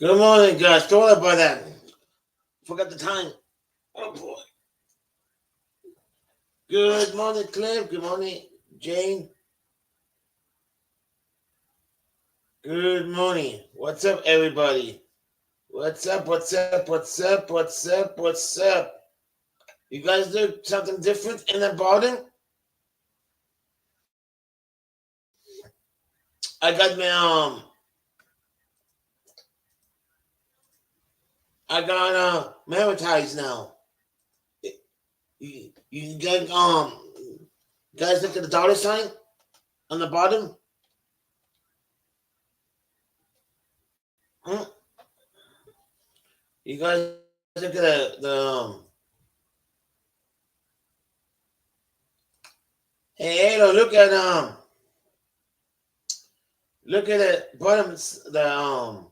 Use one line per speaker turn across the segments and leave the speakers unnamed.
Good morning, guys. Thought about that. Forgot the time. Oh boy. Good morning, Cliff. Good morning, Jane. Good morning. What's up, everybody? What's up? What's up? What's up? What's up? What's up? You guys do something different in the bottom? I got my I got Maritize now. You guys look at the dollar sign on the bottom? Hmm? You guys look at hey Ado, look at the bottom the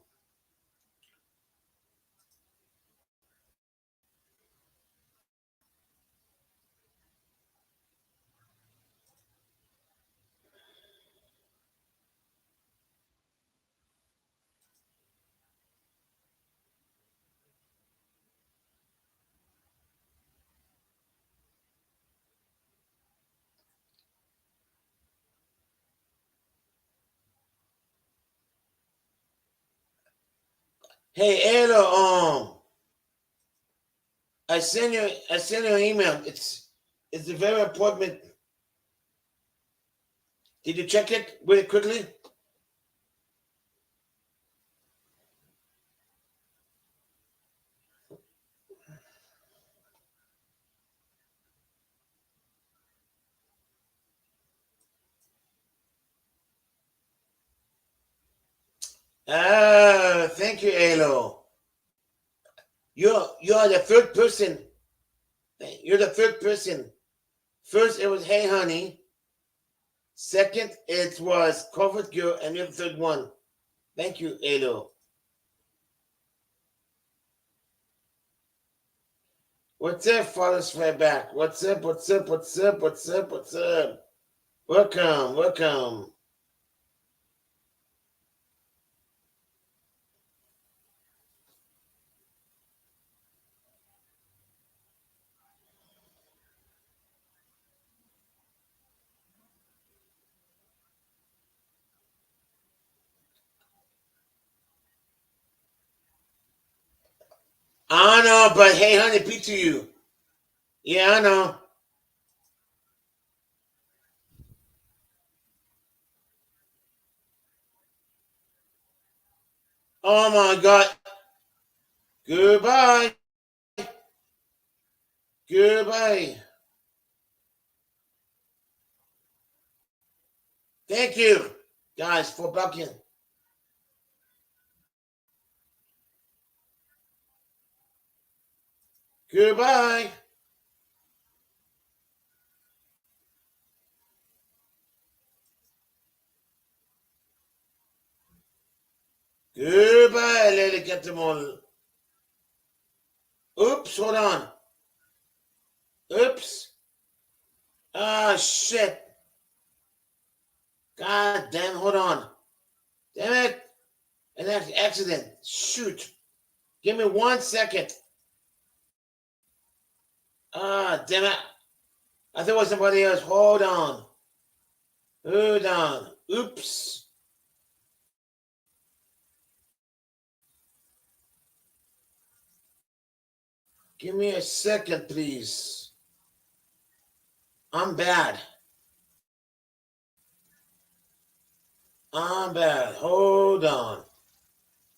hey Ado, I sent you an email. It's a very important. Did you check it really quickly? Ah, thank you, Alo. You're the third person. You're the third person. First it was Hey Honey. Second it was Comfort Girl, and you're the third one. Thank you, Alo. What's up, Father's Right Back? What's up? What's up? What's up? What's up? What's up? Welcome, welcome. I know, but Hey Honey, P to you. Yeah, I know. Oh my God. Goodbye. Goodbye. Thank you, guys, for bucking. Goodbye. Goodbye, Lady Catamol. Oops, hold on. Oops. Ah, shit. God damn, hold on. Damn it. An accident. Shoot. Give me 1 second. Ah, damn it. I thought it was somebody else. Hold on. Hold on. Oops. Give me a second, please. I'm bad. I'm bad. Hold on.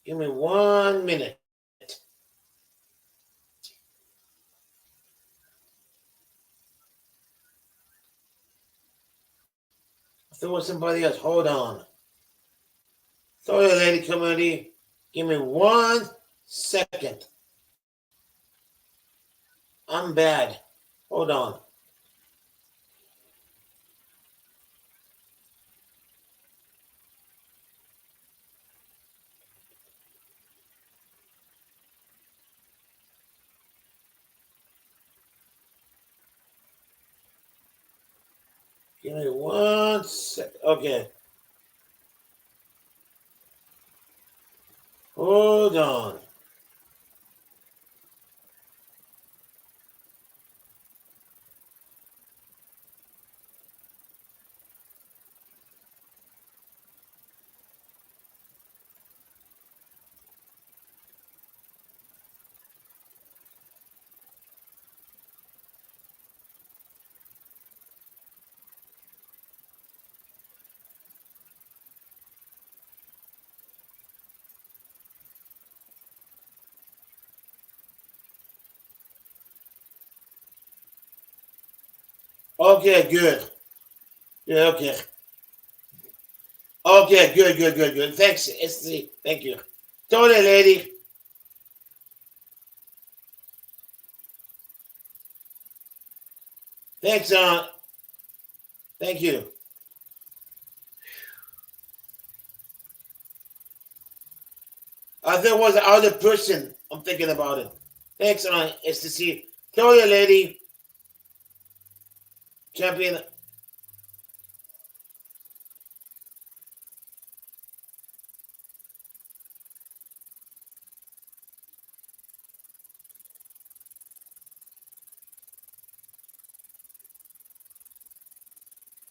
Give me 1 minute. I thought it was somebody else. Hold on. Sorry, lady community. Give me 1 second. I'm bad. Hold on. Give me 1 sec. Okay. Hold on. Okay, good. Yeah, okay. Okay, good, good, good, good. Thanks, SC. Thank you. Totally, lady. Thanks, thank you. There was another person. I'm thinking about it. Thanks, SC. Totally, lady. Champion.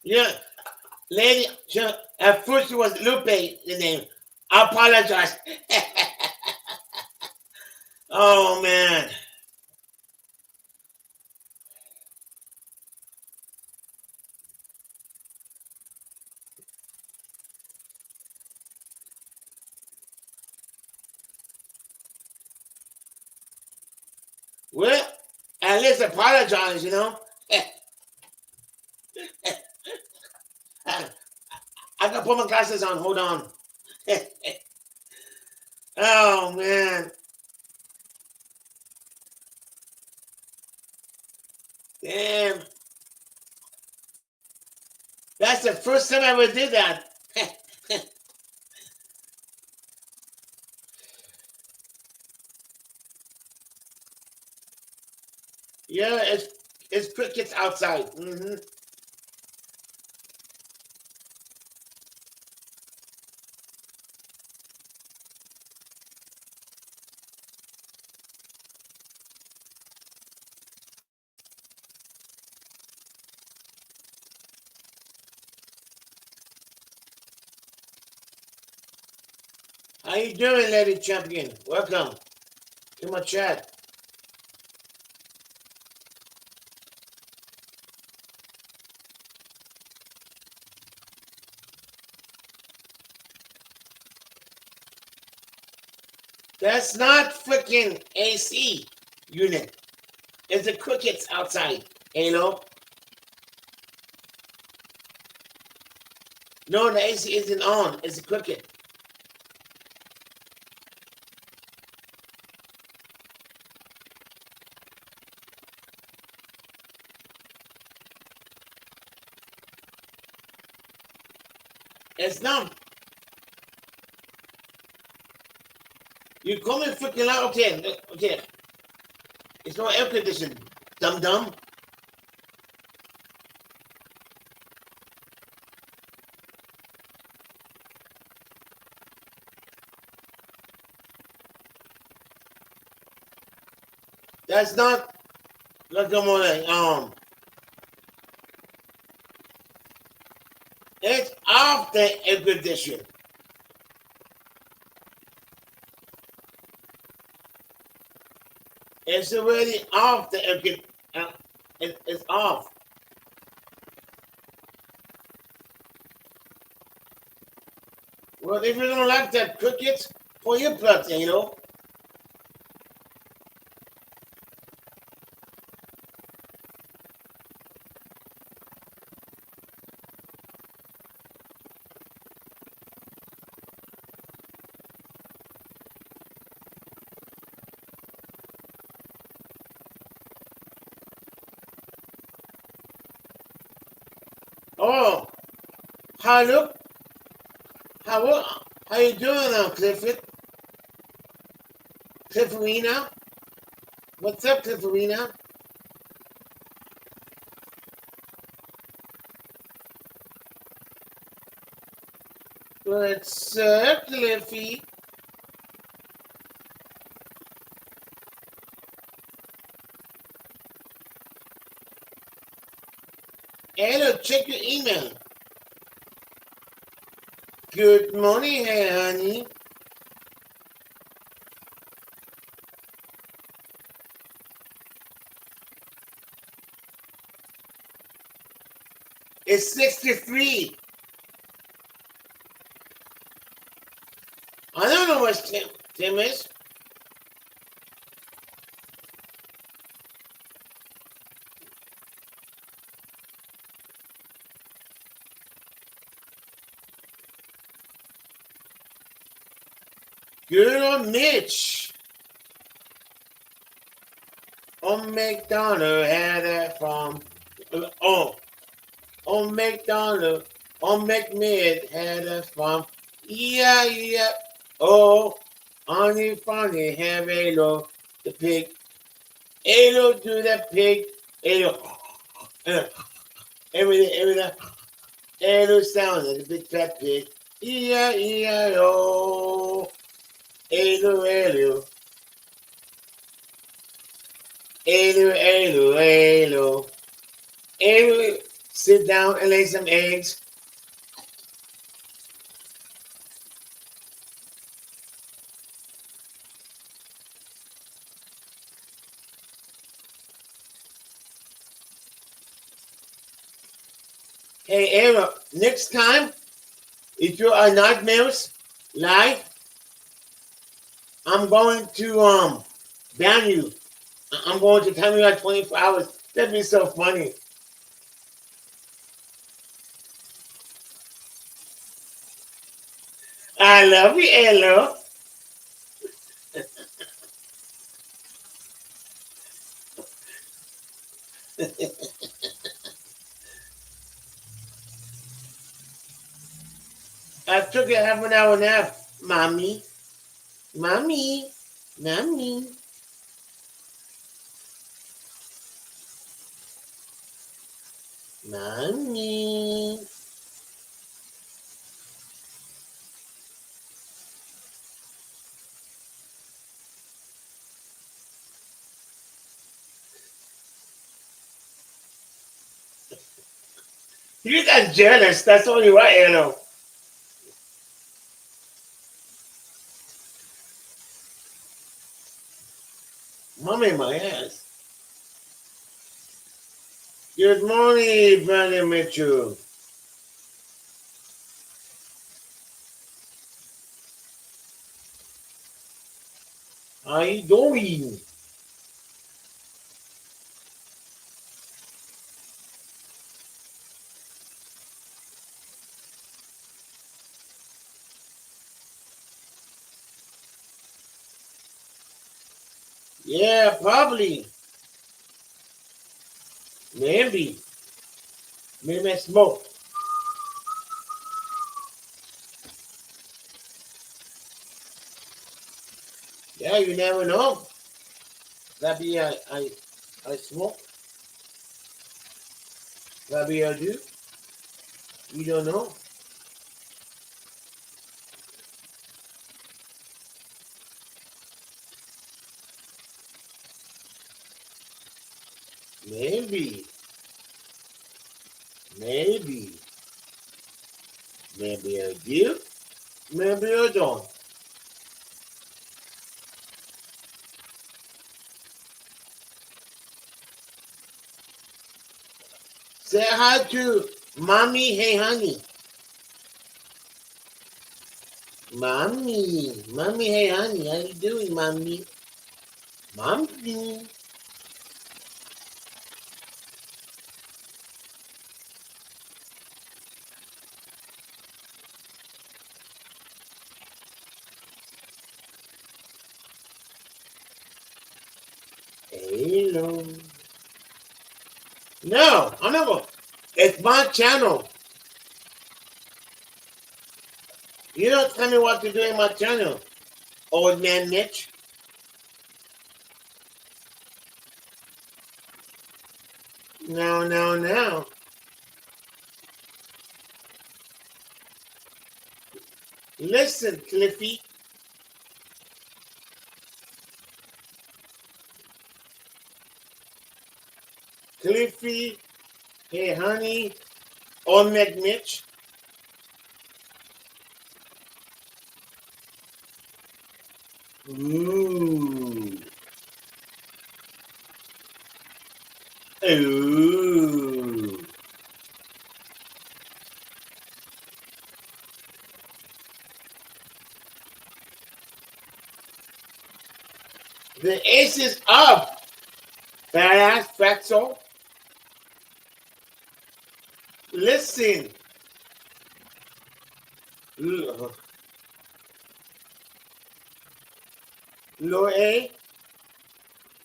Yeah, lady. At first it was Lupe, the name. I apologize. Oh, man. Well, at least apologize, you know. I gotta put my glasses on. Hold on. Oh man, damn! That's the first time I ever did that. Yeah, it's crickets outside. How you doing, lady champion? Welcome to my chat. That's not freaking AC unit. It's the crickets outside. You know? No, the AC isn't on. It's a cricket. It's not. You call me freaking loud. Okay, okay. It's no air conditioning. Dum dum. That's not like I'm on it's off the air condition. It's already off the air con- it's off. Well, if you don't like that crickets, pull your plugs in, you know. Oh, how look? How how you doing now, Clifford? Clifforina? What's up, Clifforina? What's up, Cliffy? Hello, check your email. Good morning, hey honey. It's 63. I don't know what Tim is. Good old Mitch. Old McDonald had a farm. Old McDonald. Old McMid had a farm. Yeah, yeah. Oh, honey, funny, have Alo the pig. Alo to the pig. Alo. Everything. Alo sounds like a big fat pig. E-I-E-I-O. Alo, Alo. Alo, Alo, Alo. Alo, sit down and lay some eggs. Hey, Alo, next time, if you are nightmares live, I'm going to ban you. I'm going to time you at 24 hours. That'd be so funny. I love you, Alo. I took a half an hour nap, mommy. Mommy. Mommy. Mommy. You got jealous. That's all you are, Alo. Mommy, my ass. Good morning, Brother Mitchell. How you doing? Yeah, probably. Maybe. Maybe I smoke. Yeah, you never know. Maybe I smoke. Maybe I do. You don't know. Maybe. Maybe. Maybe I do. Maybe I don't. Say hi to mommy. Hey, honey. Mommy. Mommy, hey, honey. How you doing, mommy? Mommy. Hello. No, I'm not going. It's my channel. You don't tell me what to do in my channel, old man Mitch. No, no, no. Listen, Cliffy. Cliffy, Hey, honey. Olmec Mitch. Ooh. Ooh. The ace is up. Badass Fatso. Listen. Low A.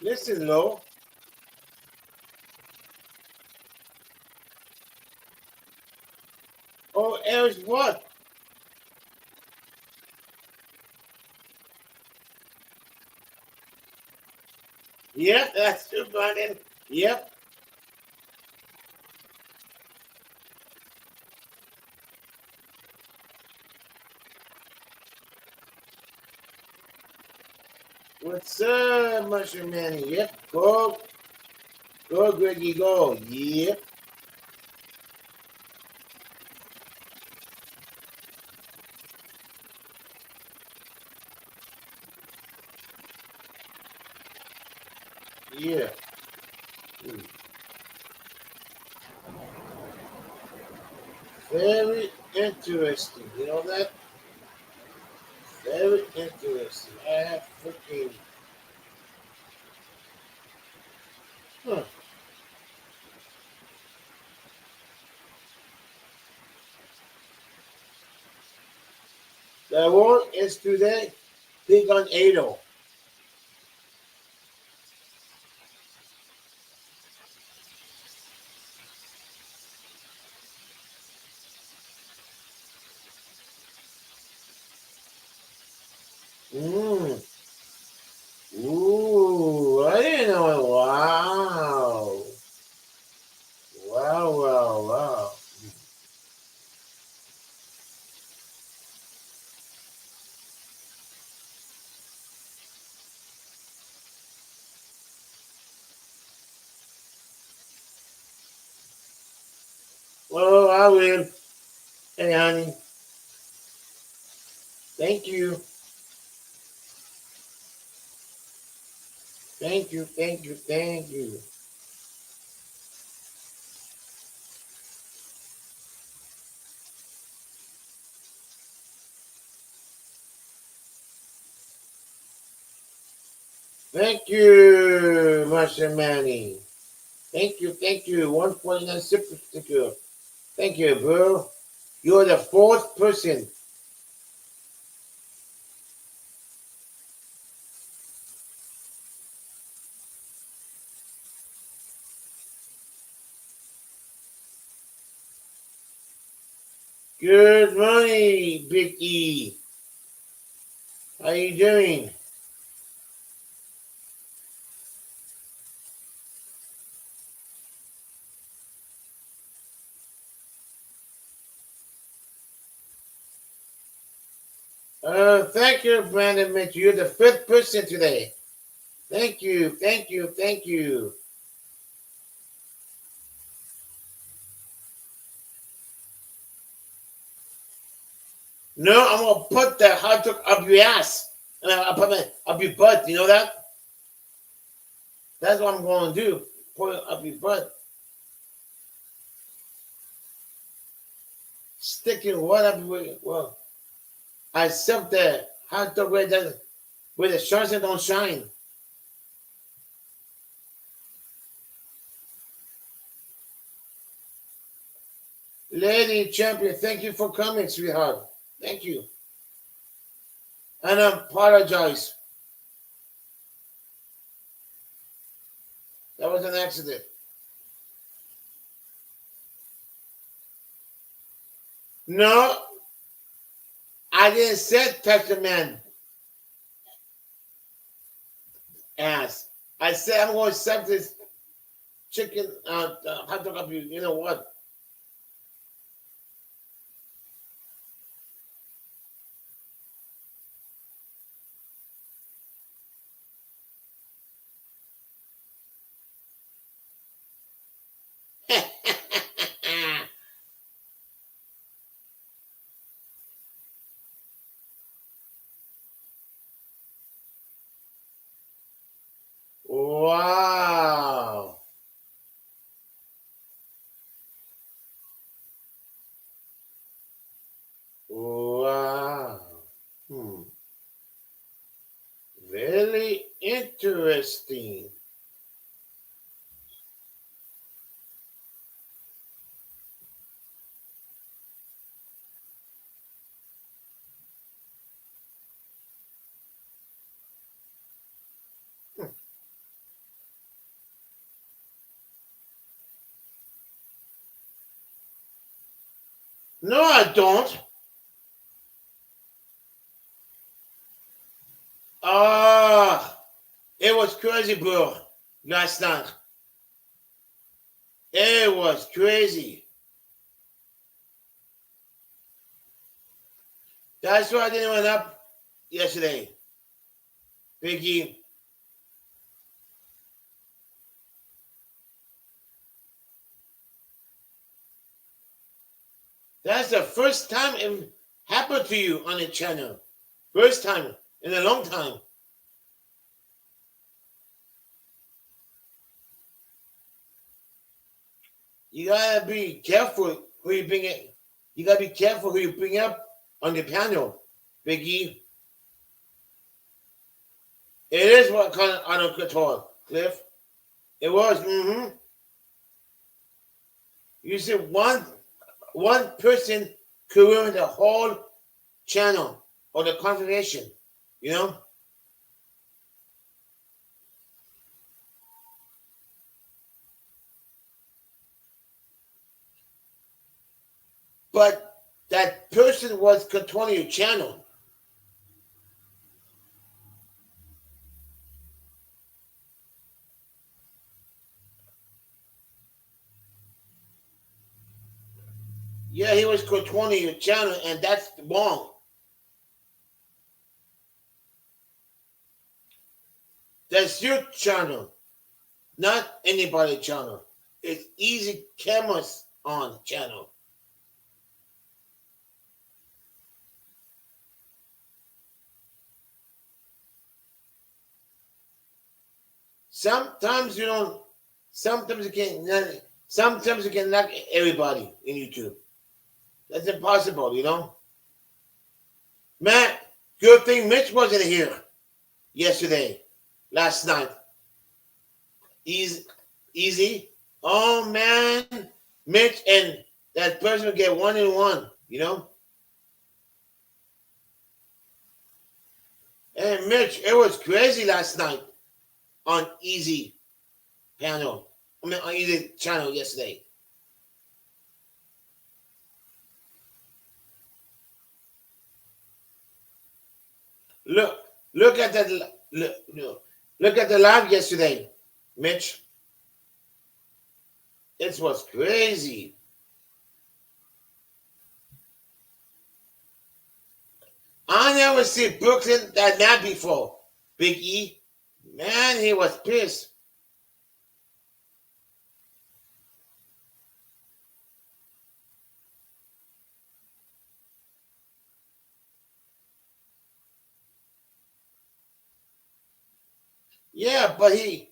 Listen, low. Oh, Eric's what? Yep, that's true, Brandon. Yep. What's up, Mushroom Man? Yep. Go. Go, Greggy, go. Yep. Yeah. Hmm. Very interesting. You know that? Very interesting. I have freaking. Huh. The war is today big on Ado. Mm. Ooh, I didn't know it. Wow. Wow, wow, wow. Oh, I will. Hey, honey. Thank you. Thank you. Thank you. Thank you. Thank you, Master Manny. Thank you. Thank you. 149 super sticker. Thank you, bro. You're the fourth person. Good morning, Big E. How you doing? Thank you, Brandon Mitchell. You're the fifth person today. Thank you. Thank you. Thank you. No, I'm gonna put the hot dog up your ass. And I'll put it up your butt. You know that? That's what I'm gonna do. Put it up your butt. Sticking what up your well. I accept the hot dog where the stars don't shine. Lady champion, thank you for coming, sweetheart. Thank you. And I apologize. That was an accident. No, I didn't say touch the man ass. I said I'm going to accept this chicken hot dog up you. You know what? Very interesting. No, I don't. Ah, it was crazy, bro. Last night. It was crazy. That's why I didn't went up yesterday. Biggie. That's the first time it happened to you on the channel. First time in a long time. You gotta be careful who you bring it. You gotta be careful who you bring up on the panel, Biggie. It is what kind of under control, Cliff. It was. You see, one person could ruin the whole channel or the conversation. You know. But that person was controlling your channel. Yeah, he was controlling your channel, and that's wrong. That's your channel, not anybody's channel. It's Easy Cameras on channel. Sometimes you don't. Sometimes you can. Sometimes you can knock everybody in YouTube. That's impossible, you know. Matt, good thing Mitch wasn't here yesterday, last night. Easy, easy. Oh man, Mitch and that person will get 1-1. You know. And Mitch, it was crazy last night on Easy panel. I mean, on Easy channel yesterday. Look, look at that. Look at the live yesterday, Mitch. It was crazy. I never see Brooklyn that mad before. Big E, man, he was pissed. Yeah, but he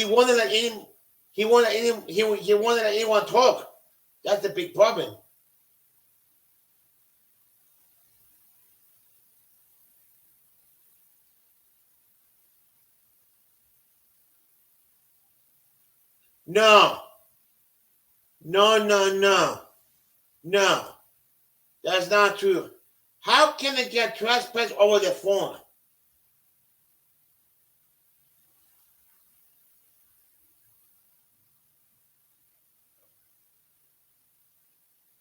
wanted to let any he wanted any he wanted to let anyone talk. That's the big problem. No, no, no, no, no. That's not true. How can it get trespassed over the phone?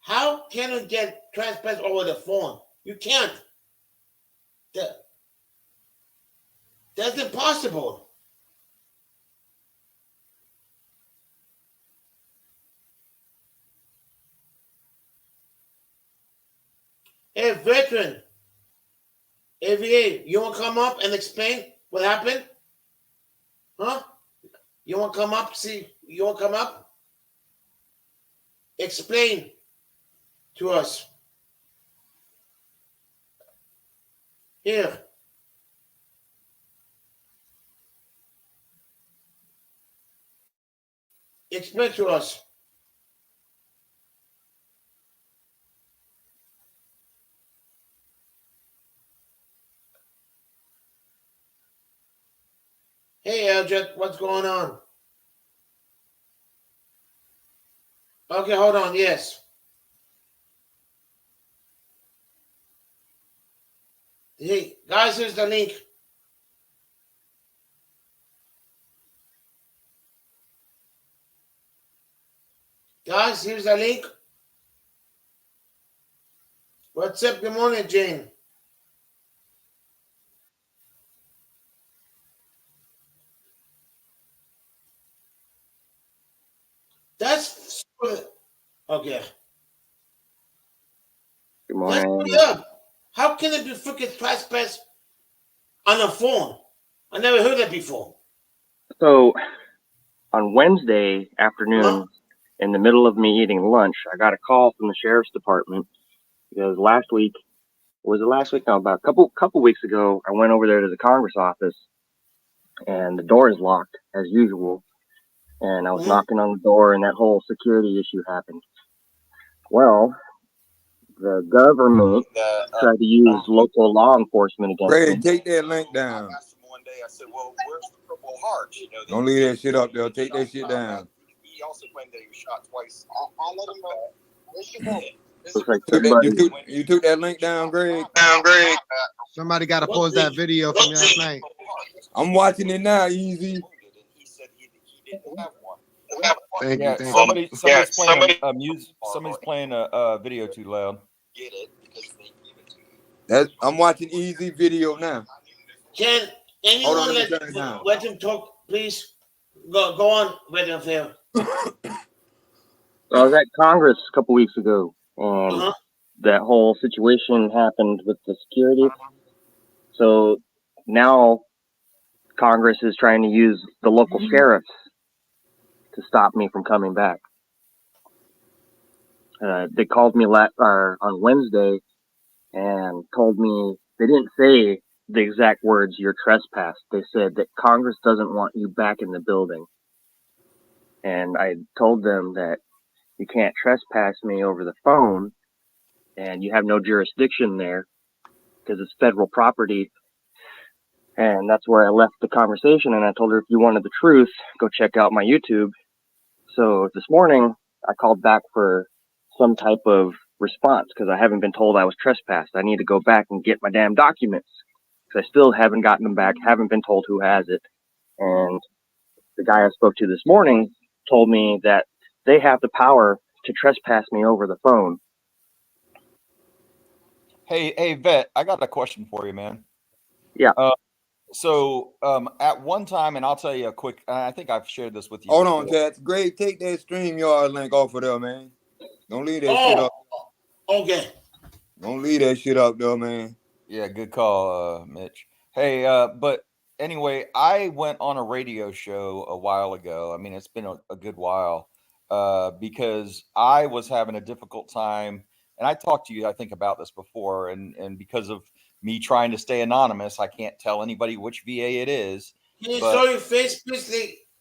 How can it get trespassed over the phone? You can't. That, that's impossible. Hey, veteran, AVA, you want to come up and explain what happened? Huh? You want to come up? See, you want to come up? Explain to us. Here, explain to us. Hey, Eldred, what's going on? Okay, hold on. Yes. Hey, guys, here's the link. Guys, here's the link. What's up? Good morning, Jane. That's okay.
Good morning.
Let's put it up. How can it be freaking trespass on a phone? I never heard that before.
So on Wednesday afternoon, in the middle of me eating lunch, I got a call from the sheriff's department because last week, was it last week? No, about a couple weeks ago, I went over there to the Congress office and the door is locked as usual. And I was knocking on the door and that whole security issue happened. Well, the government tried to use local law enforcement against me.
Take that link down. One day I said, well, where's the Purple Heart? You know, don't leave that shit up there. Take that shit down. He also claimed that he was shot twice. I'll let him know.
Looks like somebody,
You took that link down, Greg.
Somebody got to post that video from last night.
I'm watching it now, Easy.
He said he didn't have one.
Thank you. Thank
Somebody's playing a video too loud.
Get it because they give it to you. I'm watching Easy video now.
Can anyone let him talk, please? Go on, Weather Fair.
I was at Congress a couple weeks ago, and that whole situation happened with the security. So now Congress is trying to use the local sheriffs to stop me from coming back. They called me on Wednesday and told me, they didn't say the exact words, "you're trespassed." They said that Congress doesn't want you back in the building. And I told them that you can't trespass me over the phone and you have no jurisdiction there because it's federal property. And that's where I left the conversation. And I told her, if you wanted the truth, go check out my YouTube. So this morning I called back for some type of response because I haven't been told I was trespassed. I need to go back and get my damn documents because I still haven't gotten them back, haven't been told who has it. And the guy I spoke to this morning told me that they have the power to trespass me over the phone.
Hey, Vet, I got a question for you, man.
Yeah.
So at one time, and I'll tell you a quick, I think I've shared this with you.
Hold on, Tats. Greg, take that StreamYard link off of there, man. Don't leave that shit up.
Okay.
Don't leave that shit up there, man.
Yeah, good call, Mitch. Hey, but anyway, I went on a radio show a while ago. I mean, it's been a good while because I was having a difficult time. And I talked to you, I think, about this before. And because of me trying to stay anonymous, I can't tell anybody which VA it is.
Can you show your face, please,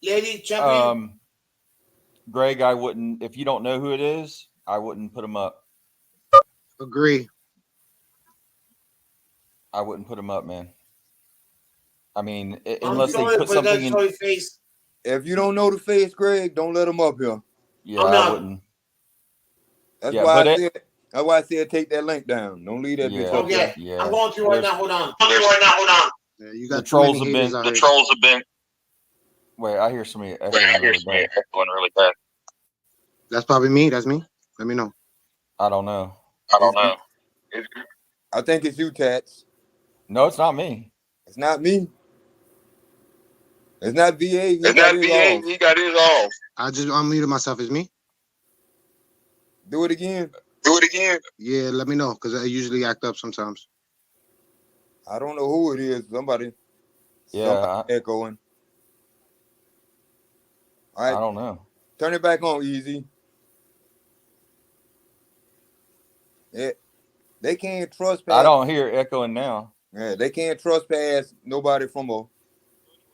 lady champion?
Greg, I wouldn't, if you don't know who it is, I wouldn't put them up.
Agree.
I wouldn't put them up, man. I mean, unless they put something in.
Face.
If you don't know the face, Greg, don't let them up here.
Yeah, I wouldn't.
That's why I said take that link down. Don't leave that bitch up there.
Okay, yeah. I'm going to right now. Hold on.
Yeah, you got
the trolls have been.
The trolls have been.
Wait, I hear somebody echoing
really bad.
That's probably me. That's me. Let me know.
I don't know.
I think it's you, Tats.
No, it's not me.
It's not me. It's not VA.
He got his off.
I just unmuted myself. It's me.
Do it again.
Yeah, let me know because I usually act up sometimes.
I don't know who it is. Somebody echoing. All right.
I don't know.
Turn it back on, Easy. Yeah. They can't trespass.
I don't hear echoing now.
Yeah, they can't trespass nobody from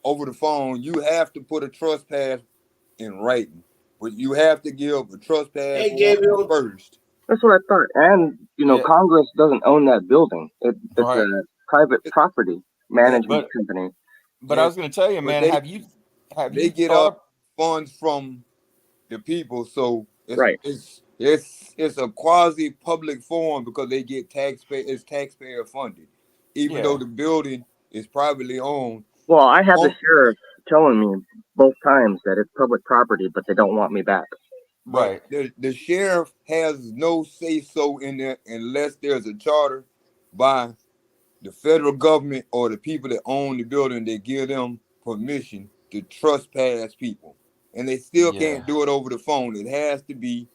over the phone. You have to put a trespass in writing. But you have to give a trespass first.
That's what I thought. And, Congress doesn't own that building. It's a private property management company.
But I was going to tell you,
But
man,
they
have you
they get
thought of,
funds from the people, so
Right.
it's a quasi public forum because they get taxpayer funded, even though
yeah,
the building is privately owned.
Well, I had the
On,
sheriff telling me both times that it's public property, but they don't want me back.
but
right.
the sheriff has no say so in there unless there's a charter by the federal government or the people that own the building that give them permission to trespass people, and they still
Yeah.
can't do it over the phone. It has to be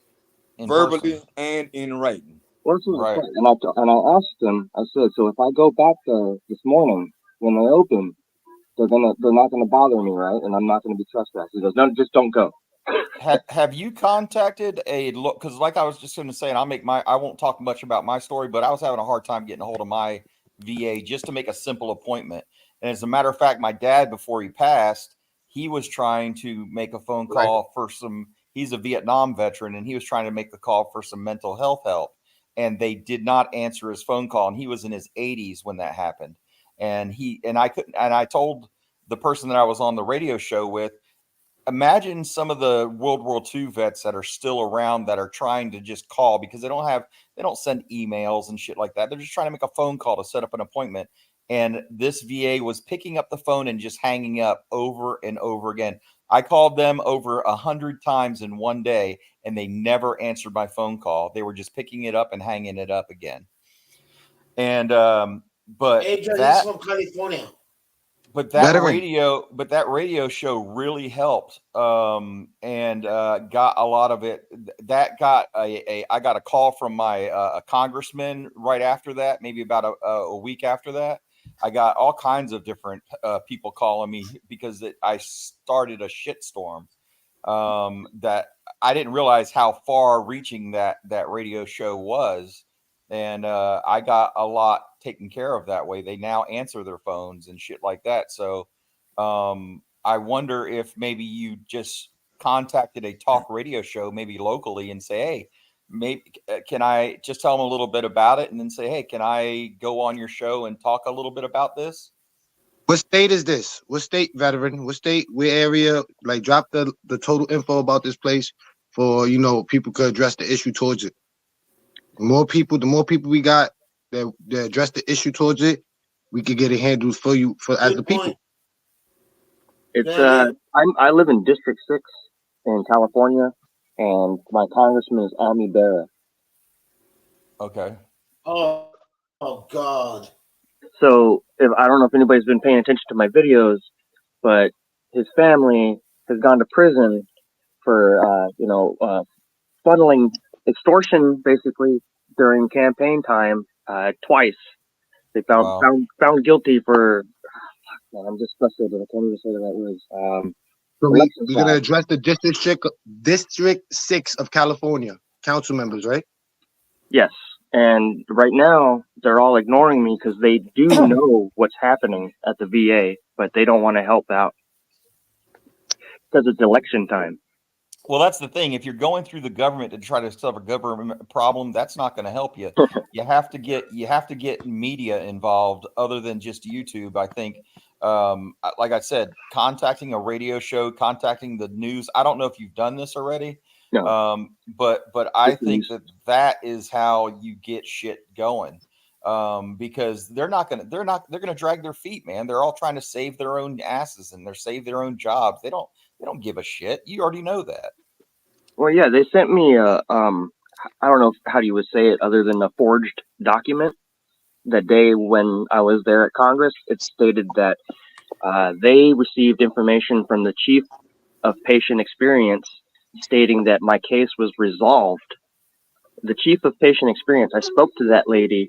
In person.
verbally and in writing.
Well, this is the
Right.
thing. And I asked them, I said, so if I go back there this morning when they open, they're not gonna bother me, right? And I'm not gonna be trespassed. He goes, no, just don't go.
Have you contacted a look? Because like I was just going to say, and I won't talk much about my story, but I was having a hard time getting a hold of my VA just to make a simple appointment. And as a matter of fact, my dad, before he passed, he was trying to make a phone
Right.
call for some. He's a Vietnam veteran, and he was trying to make the call for some mental health help, and they did not answer his phone call. And he was in his 80s when that happened, and I couldn't. And I told the person that I was on the radio show with, imagine some of the World War II vets that are still around that are trying to just call because they don't send emails and shit like that. They're just trying to make a phone call to set up an appointment. And this VA was picking up the phone and just hanging up over and over again. I called them over 100 times in one day and they never answered my phone call. They were just picking it up and hanging it up again. And, but
Adrian, he's
that,
from California.
but that
Veteran.
radio show really helped, and got a lot of it. That got I got a call from my a congressman right after that, maybe about a week after that. I got all kinds of different people calling me because I started a shitstorm, that I didn't realize how far-reaching that radio show was, and I got a lot taken care of that way. They now answer their phones and shit like that. So I wonder if maybe you just contacted a talk radio show, maybe locally, and say, hey, maybe can I just tell them a little bit about it, and then say, hey, can I go on your show and talk a little bit about this?
What state is this? What state, veteran? What state? What area? Like, drop the total info about this place for people could address the issue towards it. The more people we got that address the issue towards it, we could get it handled for you as
Good
the people.
point.
It's
Yeah,
I live in District 6 in California, and my congressman is Ami Bera.
Okay.
Oh God.
So I don't know if anybody's been paying attention to my videos, but his family has gone to prison for funneling extortion basically during campaign time twice. They found guilty for. Man, I'm just frustrated. I can't even say the right words.
So we're gonna address the District 6 of California council members, right?
Yes. And right now, they're all ignoring me because they do know what's happening at the VA, but they don't want to help out because it's election time.
Well, that's the thing. If you're going through the government to try to solve a government problem, that's not going to help you. You have to get media involved other than just YouTube. I think, like I said, contacting a radio show, contacting the news. I don't know if you've done this already.
No.
But I think that is how you get shit going. Because they're going to drag their feet, man. They're all trying to save their own asses and save their own jobs. They don't give a shit. You already know that.
Well, yeah, they sent me I don't know how you would say it other than a forged document. The day when I was there at Congress, it stated that they received information from the chief of patient experience stating that my case was resolved. The chief of patient experience, I spoke to that lady,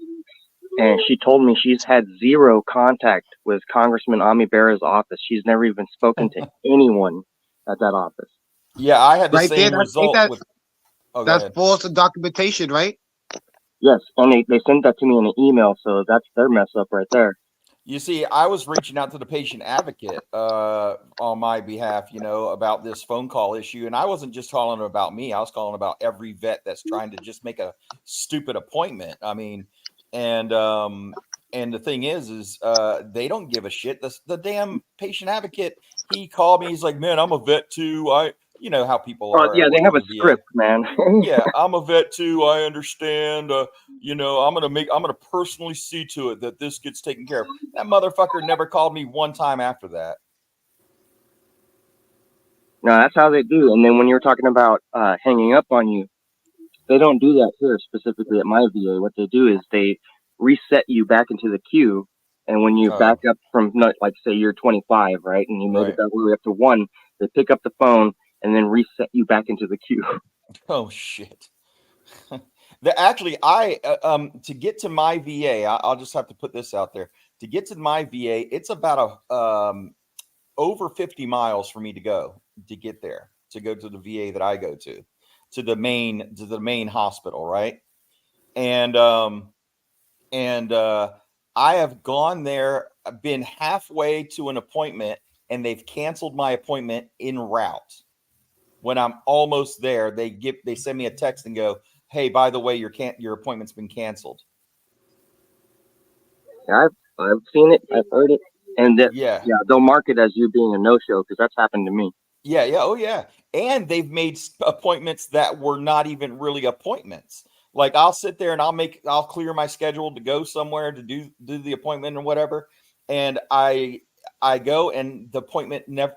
and she told me she's had zero contact with Congressman Ami Bera's office. She's never even spoken to anyone at that office.
Yeah, I had the
Right
same
there,
result with.
That's false documentation, right?
Yes, and they sent that to me in an email, so that's their mess up right there.
You see, I was reaching out to the patient advocate on my behalf, about this phone call issue. And I wasn't just calling about me. I was calling about every vet that's trying to just make a stupid appointment. I mean, and And the thing is they don't give a shit. The damn patient advocate, he called me. He's like, man, I'm a vet too. You know how people are.
Yeah, they have a
the VA.
script, man.
Yeah, I'm a vet too. I understand. I'm gonna personally see to it that this gets taken care of. That motherfucker never called me one time after that.
No, that's how they do. And then when you're talking about hanging up on you, they don't do that here, specifically at my VA. What they do is they reset you back into the queue. And when you back up from, like, say you're 25, right? And you made it that way up to 1, they pick up the phone and then reset you back into the queue.
Oh, shit. Actually, to get to my VA, I'll just have to put this out there. To get to my VA, it's about over 50 miles for me to go to get there, to go to the VA that I go to the main hospital, right? And I have gone there, been halfway to an appointment, and they've canceled my appointment en route. When I'm almost there, they send me a text and go, "Hey, by the way, your appointment's been canceled."
I've seen it, I've heard it, and
yeah,
they'll mark it as you being a no-show because that's happened to me.
Yeah, oh yeah, and they've made appointments that were not even really appointments. Like I'll sit there and I'll clear my schedule to go somewhere to do the appointment or whatever, and I go and the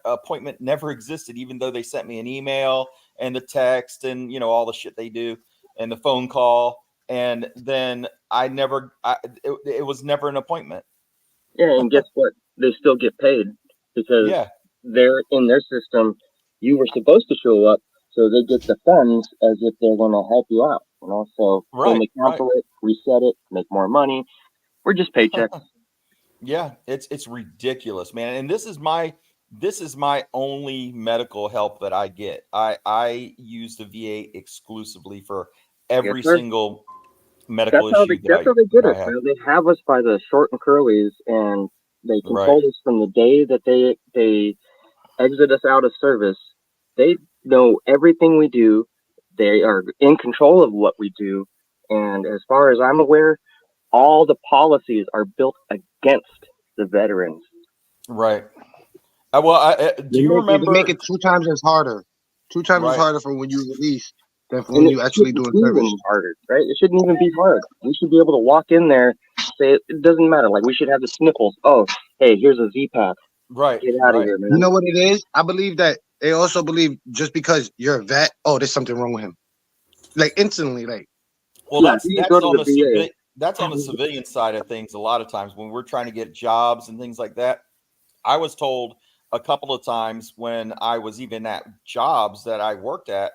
appointment never existed, even though they sent me an email and the text and all the shit they do and the phone call, and then it was never an appointment.
Yeah, and guess what? They still get paid because they're in their system. You were supposed to show up, so they get the funds as if they're going to help you out. So then they cancel it, reset it, make more money. We're just paychecks.
Yeah, it's ridiculous, man. And this is my only medical help that I get. I use the VA exclusively for every single medical issue.
That's how they get us. They have us by the short and curlies, and they control us from the day that they exit us out of service. They know everything we do. They are in control of what we do. And as far as I'm aware, all the policies are built against the veterans.
Right. Do you remember?
They make it 2 times as harder. 2 times as harder for when you release than for when you actually do service.
Harder, right? It shouldn't even be hard. We should be able to walk in there, say it doesn't matter. Like we should have the sniffles. Oh, hey, here's a Z-Pack.
Right.
Get out of here, man.
You know what it is? I believe that they also believe just because you're a vet, oh, there's something wrong with him. Like instantly, like.
Well, that's on the civilian side of things. A lot of times when we're trying to get jobs and things like that, I was told a couple of times when I was even at jobs that I worked at,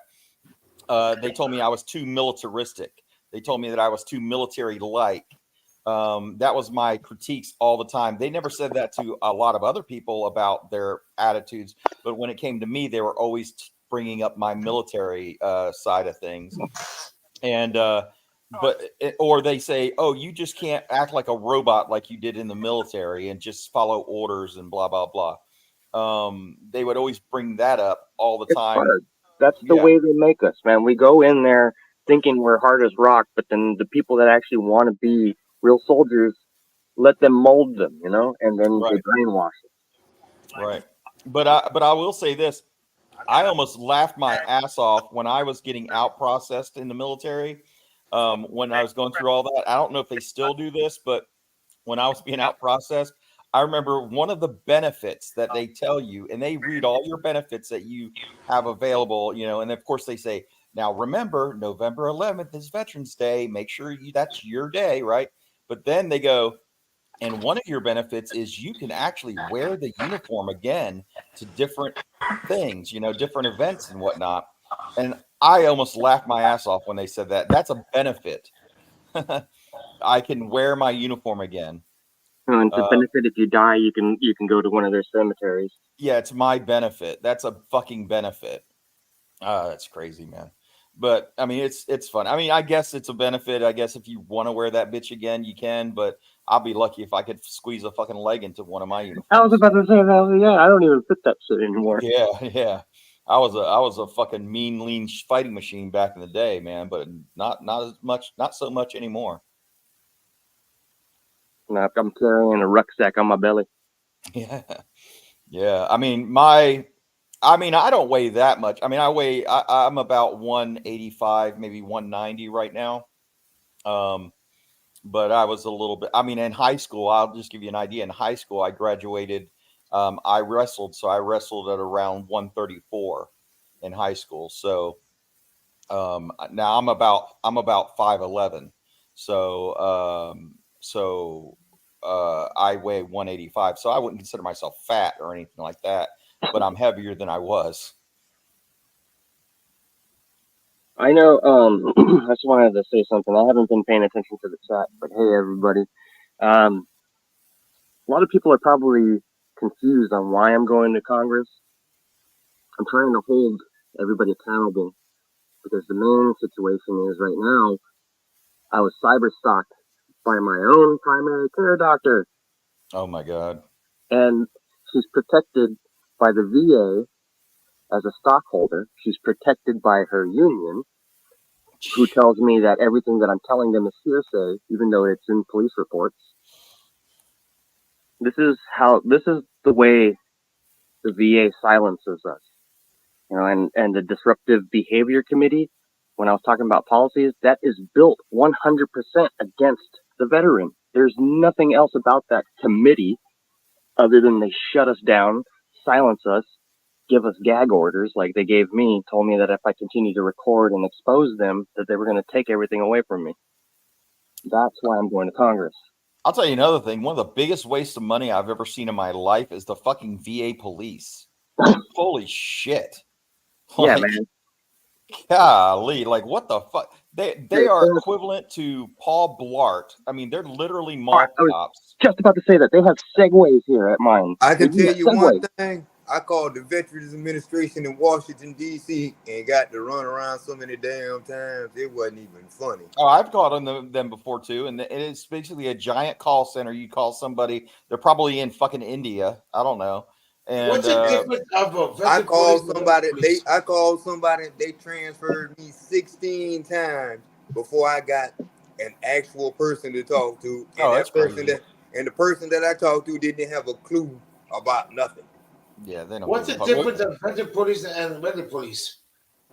they told me I was too militaristic. They told me that I was too military-like. That was my critiques all the time. They never said that to a lot of other people about their attitudes, but when it came to me, they were always bringing up my military side of things. And or they say, "Oh, you just can't act like a robot like you did in the military and just follow orders and blah blah blah." They would always bring that up all the time.
Hard. That's the way they make us, man. We go in there thinking we're hard as rock, but then the people that actually want to be real soldiers, let them mold them, and then they brainwash it.
Right. But I will say this. I almost laughed my ass off when I was getting out processed in the military. When I was going through all that, I don't know if they still do this, but when I was being out processed, I remember one of the benefits that they tell you, and they read all your benefits that you have available, and of course they say, now remember, November 11th is Veterans Day. Make sure that's your day, right? But then they go, and one of your benefits is you can actually wear the uniform again to different things, different events and whatnot. And I almost laughed my ass off when they said that. That's a benefit. I can wear my uniform again.
And it's a benefit. If you die, you can go to one of their cemeteries.
Yeah, it's my benefit. That's a fucking benefit. That's crazy, man. But I mean, it's fun. I mean, I guess it's a benefit. I guess if you want to wear that bitch again, you can. But I'll be lucky if I could squeeze a fucking leg into one of my uniforms.
I was about to say that. Yeah, I don't even fit that shit anymore.
Yeah. I was a fucking mean, lean fighting machine back in the day, man. But not as much, not so much anymore.
Now I'm carrying a rucksack on my belly.
Yeah. Yeah. I mean, I don't weigh that much. I mean, I'm about 185, maybe 190 right now. But I was a little bit, I mean, in high school, I'll just give you an idea. In high school, I graduated, I wrestled. So I wrestled at around 134 in high school. So, now I'm about 5'11". So I weigh 185. So I wouldn't consider myself fat or anything like that, but I'm heavier than I was.
I know. I just wanted to say something. I haven't been paying attention to the chat, but hey, everybody. A lot of people are probably confused on why I'm going to Congress. I'm trying to hold everybody accountable because the main situation is right now I was cyber stalked by my own primary care doctor,
Oh my God.
and she's protected by the VA as a stockholder. She's protected by her union, who tells me that everything that I'm telling them is hearsay, even though it's in police reports. This is the way the VA silences us, you know, and the disruptive behavior committee, when I was talking about policies, that is built 100% against the veteran. There's nothing else about that committee other than they shut us down, silence us, give us gag orders like they gave me, told me that if I continue to record and expose them, that they were going to take everything away from me. That's why I'm going to Congress.
I'll tell you another thing. One of the biggest wastes of money I've ever seen in my life is the fucking VA police. Holy shit.
Yeah, man.
Golly, like what the fuck? They are equivalent to Paul Blart. I mean, they're literally mall cops.
Just about to say that they have segways here at mine.
I can tell you one thing. I called the Veterans Administration in Washington, D.C. and got to run around so many damn times. It wasn't even funny.
Oh, I've called on them before too. And it's basically a giant call center. You call somebody, they're probably in fucking India. I don't know. And
what's the difference of a
I called somebody, they transferred me 16 times before I got an actual person to talk to. And
that's crazy.
The person that I talked to didn't have a clue about nothing.
Yeah, they know.
What's the difference of veteran police and regular police?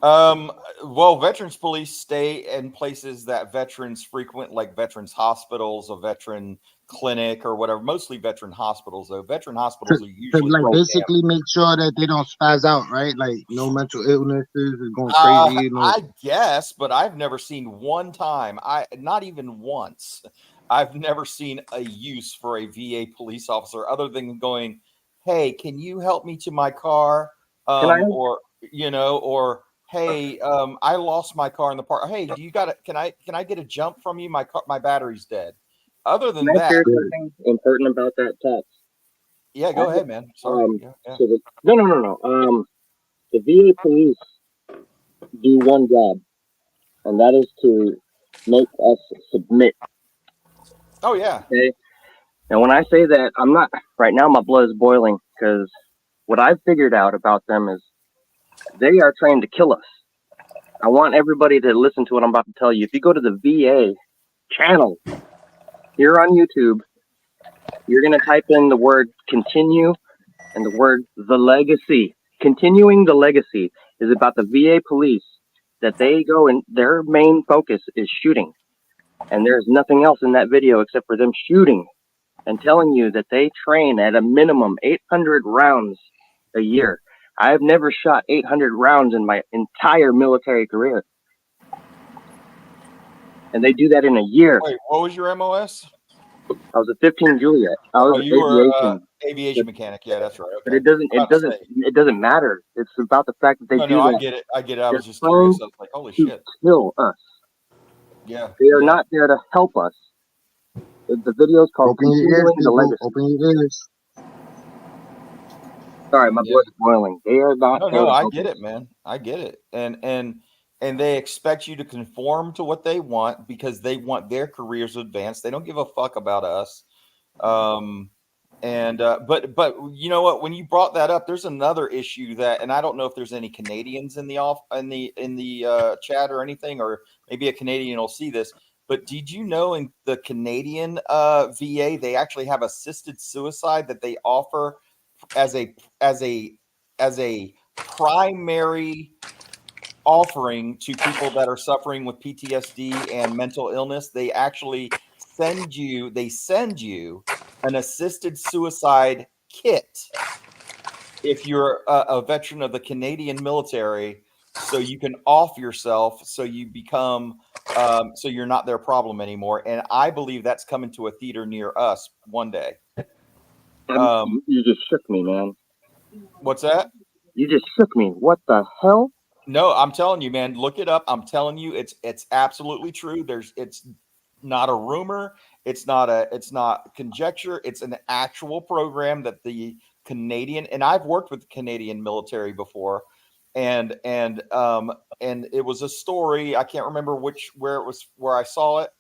Well, veterans police stay in places that veterans frequent, like veterans hospitals, a veteran clinic, or whatever. Mostly veteran hospitals, though. Veteran hospitals are usually
like basically make sure that they don't spaz out, right? Like no mental illnesses is going crazy.
I guess, but I've never seen one time. Not even once. I've never seen a use for a VA police officer other than going, "Hey, can you help me to my car?" Or hey, I lost my car in the park. Hey, do you got it? Can I get a jump from you? My battery's dead. Other than that,
something important about that text.
Yeah, go ahead, man. Sorry.
So no. The VA police do one job, and that is to make us submit.
Oh yeah.
Okay. And when I say that, I'm not right now. My blood is boiling because what I've figured out about them is they are trying to kill us. I want everybody to listen to what I'm about to tell you. If you go to the VA channel here on YouTube, you're going to type in the word continue and the word the legacy. Continuing the legacy is about the VA police, that they go and their main focus is shooting. And there's nothing else in that video except for them shooting and telling you that they train at a minimum 800 rounds a year. I've never shot 800 rounds in my entire military career. And they do that in a year.
Wait, what was your MOS?
I was a 15 Juliet. I was
aviation mechanic. Yeah, that's right. Okay.
But it doesn't matter. It's about the fact that they do that.
I get it. I was just curious. I was like, holy shit.
Kill us.
Yeah.
They are not there to help us. The video is called Continuing the Legacy.
Open your ears.
Sorry, my blood is boiling. They are not.
No, I get it, man. I get it. And they expect you to conform to what they want because they want their careers advanced. They don't give a fuck about us. But you know what? When you brought that up, there's another issue that, and I don't know if there's any Canadians in the chat or anything, or maybe a Canadian will see this. but did you know in the Canadian VA they actually have assisted suicide that they offer as a primary offering to people that are suffering with PTSD and mental illness? They actually send you an assisted suicide kit if you're a veteran of the Canadian military, so you can off yourself, so you become so you're not their problem anymore. And I believe that's coming to a theater near us one day.
You just shook me, man.
What's that?
You just shook me. What the hell?
No, I'm telling you, man, look it up. I'm telling you, it's absolutely true. It's not a rumor. It's not conjecture. It's an actual program that the Canadian, and I've worked with the Canadian military before, and it was a story. I can't remember where I saw it,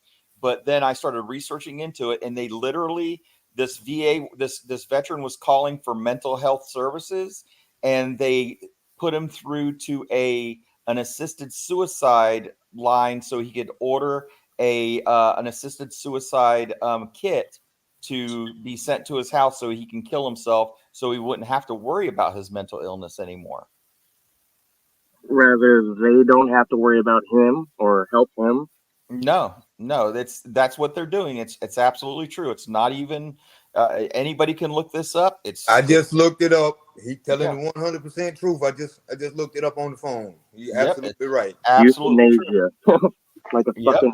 but then I started researching into it, and they literally, this VA, this veteran was calling for mental health services, and they put him through to an assisted suicide line so he could order an assisted suicide kit to be sent to his house so he can kill himself, so he wouldn't have to worry about his mental illness anymore.
Rather, they don't have to worry about him or help him.
No, that's what they're doing. It's absolutely true. It's not even anybody can look this up.
I just looked it up. He telling the 100% truth. I just looked it up on the phone. You're absolutely right.
Absolutely
euthanasia. Like a fucking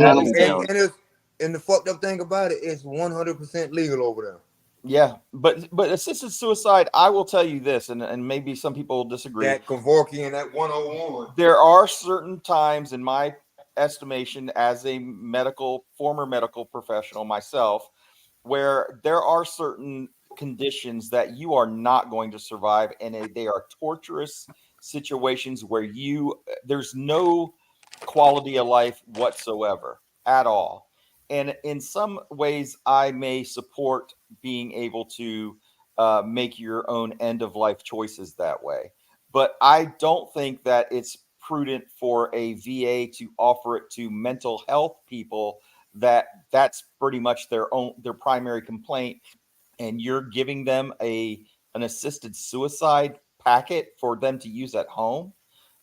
animal. And the fucked up thing about it is 100% legal over there.
Yeah, but assisted suicide, I will tell you this, and maybe some people disagree.
That Kevorkian, that 101.
There are certain times, in my estimation, as a former medical professional myself, where there are certain conditions that you are not going to survive, and they are torturous situations where there's no quality of life whatsoever at all. And in some ways, I may support being able to make your own end of life choices that way. But I don't think that it's prudent for a VA to offer it to mental health people that's pretty much their primary complaint, and you're giving them an assisted suicide packet for them to use at home.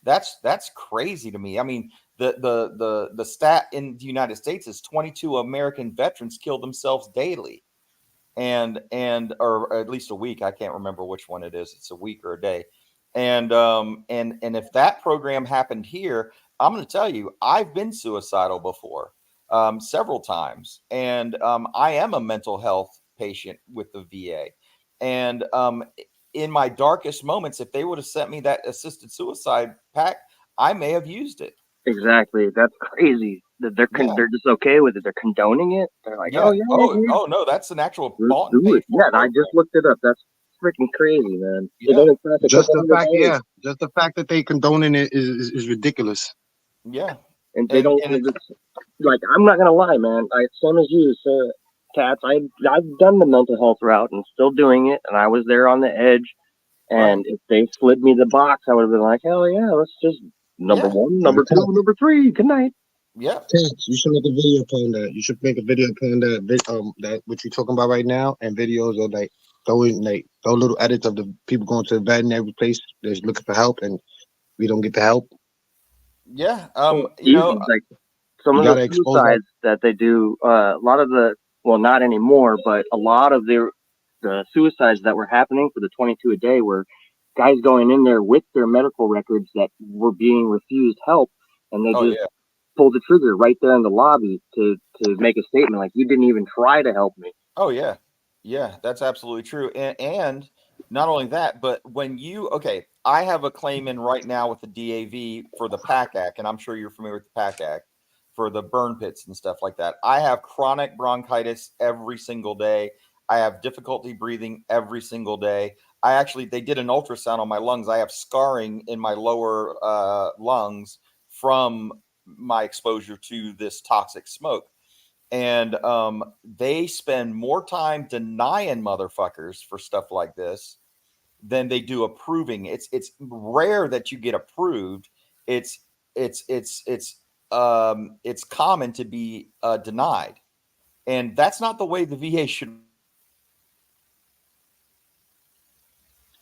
That's crazy to me. I mean, the stat in the United States is 22 American veterans kill themselves daily, and or at least a week. I can't remember which one it is. It's a week or a day. And if that program happened here, I'm going to tell you, I've been suicidal before, several times, and I am a mental health patient with the VA. And in my darkest moments, if they would have sent me that assisted suicide pack, I may have used it.
Exactly. That's crazy. They're just okay with it. They're condoning it. They're like, oh yeah.
Oh no, that's an actual bought and paid for.
Yeah, I just looked it up. That's freaking crazy, man.
Yeah.
Just the fact that they condoning it is ridiculous.
Yeah.
And they don't like, I'm not gonna lie, man. Same as you, sir, Cats. I've done the mental health route and still doing it, and I was there on the edge. And if they slid me the box, I would have been like, hell yeah, let's just number one, number two, number three. Good night.
Yeah.
You should make a video upon that. You should make a video upon that what you're talking about right now, and videos of like those little edits of the people going to the vet in every place that's looking for help, and we don't get the help.
Yeah.
Like some of the suicides that they do, a lot of not anymore, but a lot of the suicides that were happening for the 22 a day were guys going in there with their medical records that were being refused help, and they just pulled the trigger right there in the lobby to make a statement like, you didn't even try to help me.
Oh yeah. Yeah, that's absolutely true. And not only that, but when I have a claim in right now with the DAV for the PAC Act, and I'm sure you're familiar with the PAC Act, for the burn pits and stuff like that. I have chronic bronchitis every single day. I have difficulty breathing every single day. They did an ultrasound on my lungs. I have scarring in my lower lungs from my exposure to this toxic smoke. And they spend more time denying motherfuckers for stuff like this than they do approving. It's rare that you get approved. It's it's common to be denied, and that's not the way the VA should.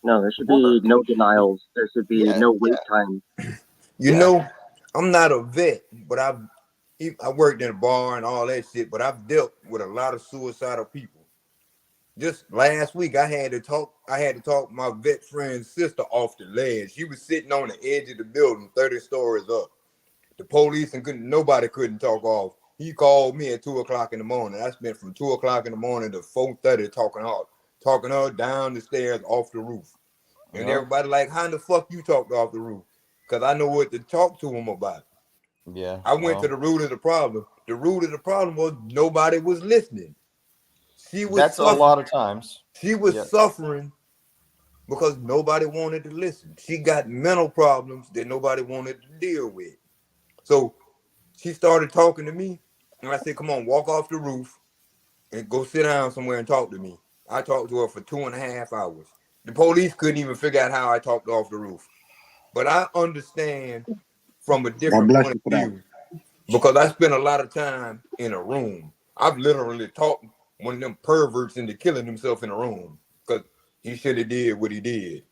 No, there should be no denials. There should be
Yeah,
no wait time.
You
Yeah.
know, I'm not a vet, but I worked in a bar and all that shit, but I've dealt with a lot of suicidal people. Just last week, I had to talk my vet friend's sister off the ledge. She was sitting on the edge of the building, 30 stories up. The police and nobody couldn't talk off. He called me at 2:00 in the morning. I spent from 2:00 in the morning to 4:30 talking her down the stairs off the roof. And everybody like, how the fuck you talked off the roof? Because I know what to talk to him about.
Yeah.
I went to the root of the problem. The root of the problem was nobody was listening. She was
That's
suffering.
a lot of times.
She was suffering because nobody wanted to listen. She got mental problems that nobody wanted to deal with. So she started talking to me, and I said, come on, walk off the roof and go sit down somewhere and talk to me. I talked to her for 2.5 hours. The police couldn't even figure out how I talked off the roof. But I understand from a different point of view because I spent a lot of time in a room. I've literally talked one of them perverts into killing himself in a room because he should have did what he did.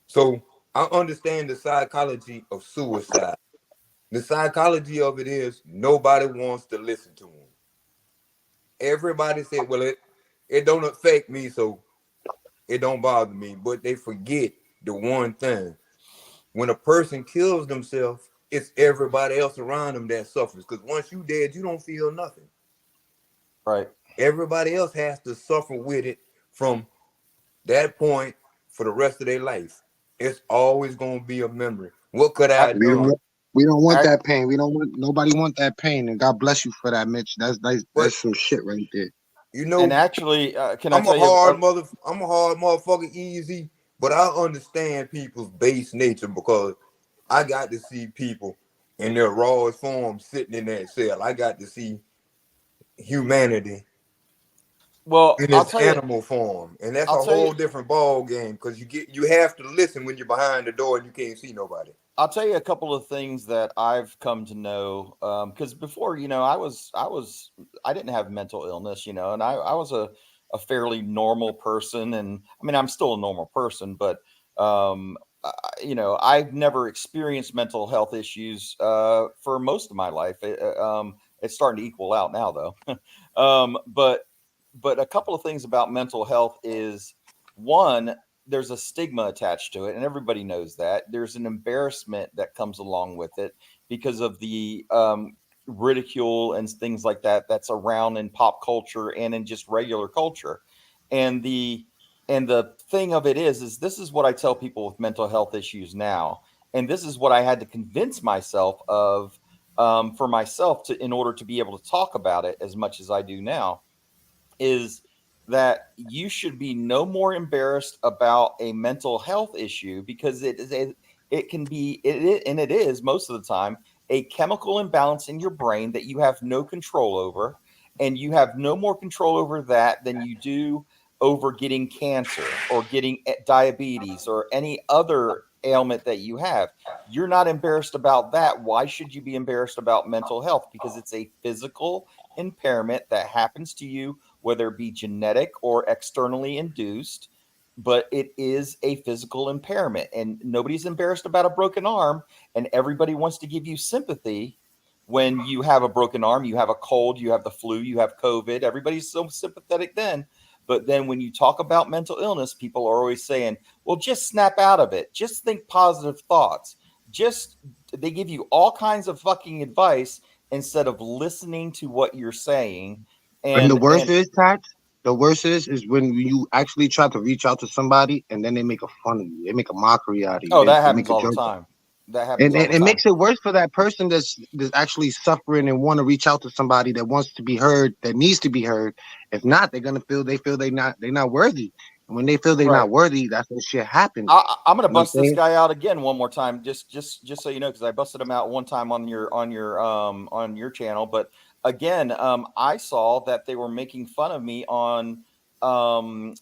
So I understand the psychology of suicide. The psychology of it is nobody wants to listen to him. Everybody said, well, it don't affect me, so it don't bother me. But they forget the one thing. When a person kills themselves, it's everybody else around them that suffers. Because once you dead, you don't feel nothing.
Right.
Everybody else has to suffer with it from that point for the rest of their life. It's always going to be a memory. What could I do?
We don't want that pain. Nobody want that pain. And God bless you for that, Mitch. That's some shit right there.
You know,
and actually, can
I'm
I tell you?
I'm a hard motherfucker, easy, but I understand people's base nature because I got to see people in their rawest form sitting in that cell. I got to see humanity in its animal form, and that's a whole different ball game because you have to listen when you're behind the door and you can't see nobody.
I'll tell you a couple of things that I've come to know because before, I didn't have mental illness, and I was a fairly normal person, and I mean I'm still a normal person, but I've never experienced mental health issues for most of my life. It's starting to equal out now, though. But a couple of things about mental health is one, there's a stigma attached to it, and everybody knows that. There's an embarrassment that comes along with it because of the ridicule and things like that that's around in pop culture and in just regular culture. And the thing of it is this is what I tell people with mental health issues now, and this is what I had to convince myself of for myself in order to be able to talk about it as much as I do now, is that you should be no more embarrassed about a mental health issue because it is most of the time a chemical imbalance in your brain that you have no control over, and you have no more control over that than you do over getting cancer or getting diabetes or any other ailment that you have. You're not embarrassed about that. Why should you be embarrassed about mental health? Because it's a physical impairment that happens to you, whether it be genetic or externally induced, but it is a physical impairment, and nobody's embarrassed about a broken arm, and everybody wants to give you sympathy when you have a broken arm, you have a cold, you have the flu, you have COVID. Everybody's so sympathetic then. But then when you talk about mental illness, people are always saying, well, just snap out of it. Just think positive thoughts. They give you all kinds of fucking advice instead of listening to what you're saying.
And the worst is, Tats, the worst is when you actually try to reach out to somebody and then they make a fun of you. They make a mockery out of you.
Oh, that happens all the time. That happens all the time.
It makes it worse for that person that's actually suffering and want to reach out to somebody that wants to be heard, that needs to be heard. If not, they're gonna feel they're not worthy. And when they feel they're not worthy, that's when shit happens.
I'm gonna bust this guy out again one more time, just so you know, because I busted him out one time on your channel. But again, I saw that they were making fun of me on Poor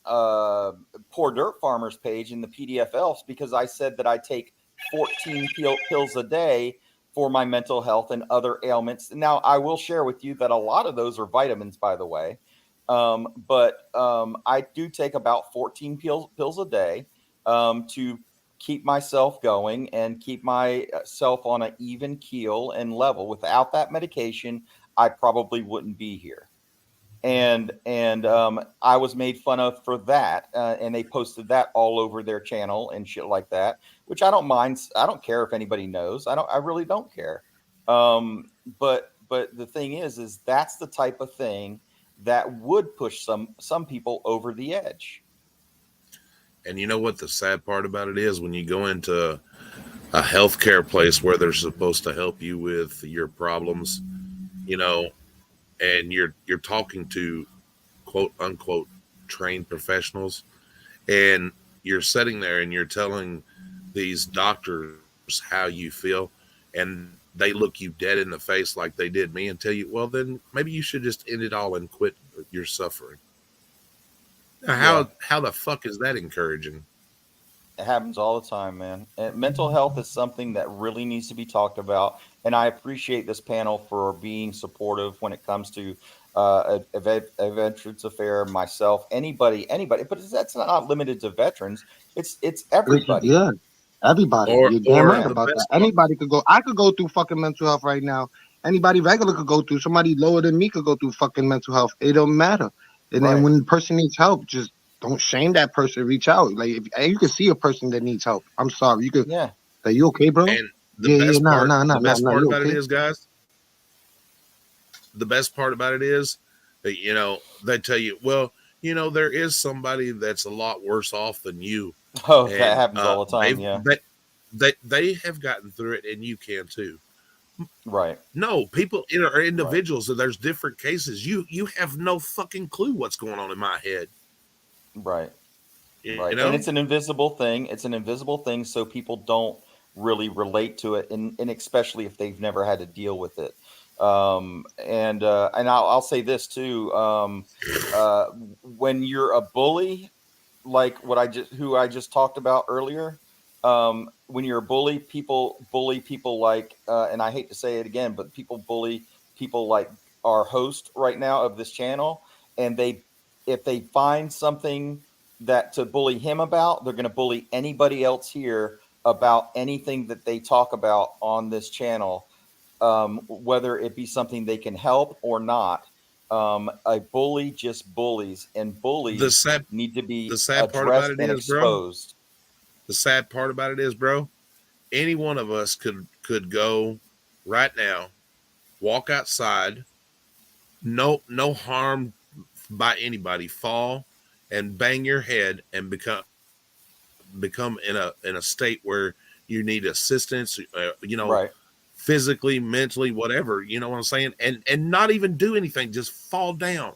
Dirt Farmer's page in the PDF Elves because I said that I take 14 pills a day for my mental health and other ailments. Now, I will share with you that a lot of those are vitamins, by the way. But I do take about 14 pills a day to keep myself going and keep myself on an even keel and level. Without that medication, I probably wouldn't be here. And I was made fun of for that, and they posted that all over their channel and shit like that, which I don't mind. I don't care if anybody knows. I really don't care. But the thing is that's the type of thing that would push some people over the edge.
And you know what the sad part about it is? When you go into a healthcare place where they're supposed to help you with your problems, you know, and you're talking to quote unquote trained professionals, and you're sitting there and you're telling these doctors how you feel, and they look you dead in the face like they did me and tell you, well, then maybe you should just end it all and quit your suffering. Now, how the fuck is that encouraging?
It happens all the time, man. And mental health is something that really needs to be talked about. And I appreciate this panel for being supportive when it comes to a Veterans Affair, myself, anybody. But that's not limited to veterans. It's everybody.
Yeah, everybody. You're damn right about that. Anybody could go. I could go through fucking mental health right now. Anybody regular could go through. Somebody lower than me could go through fucking mental health. It don't matter. And then when the person needs help, just don't shame that person. Reach out. Like if you can see a person that needs help, I'm sorry. You could. Yeah. Are you okay, bro?
And the best part about it is, guys. The best part about it is that, you know, they tell you, well, you know, there is somebody that's a lot worse off than you.
Oh, and that happens all the time. Yeah.
They have gotten through it, and you can too.
Right.
No, people are individuals, and there's different cases. You have no fucking clue what's going on in my head.
Right.
You
know? And it's an invisible thing. It's an invisible thing, so people don't really relate to it, and especially if they've never had to deal with it. And I'll say this too. When you're a bully, like who I just talked about earlier, when you're a bully, people bully people like, and I hate to say it again, but people bully people like our host right now of this channel. And if they find something that to bully him about, they're going to bully anybody else here about anything that they talk about on this channel. Whether it be something they can help or not. A bully just bullies, and bullies need to be addressed and exposed.
The sad part about it is, bro, any one of us could go right now, walk outside, no harm by anybody, fall and bang your head and become in a state where you need assistance, you know,
right.
Physically, mentally, whatever, you know what I'm saying? And not even do anything, just fall down.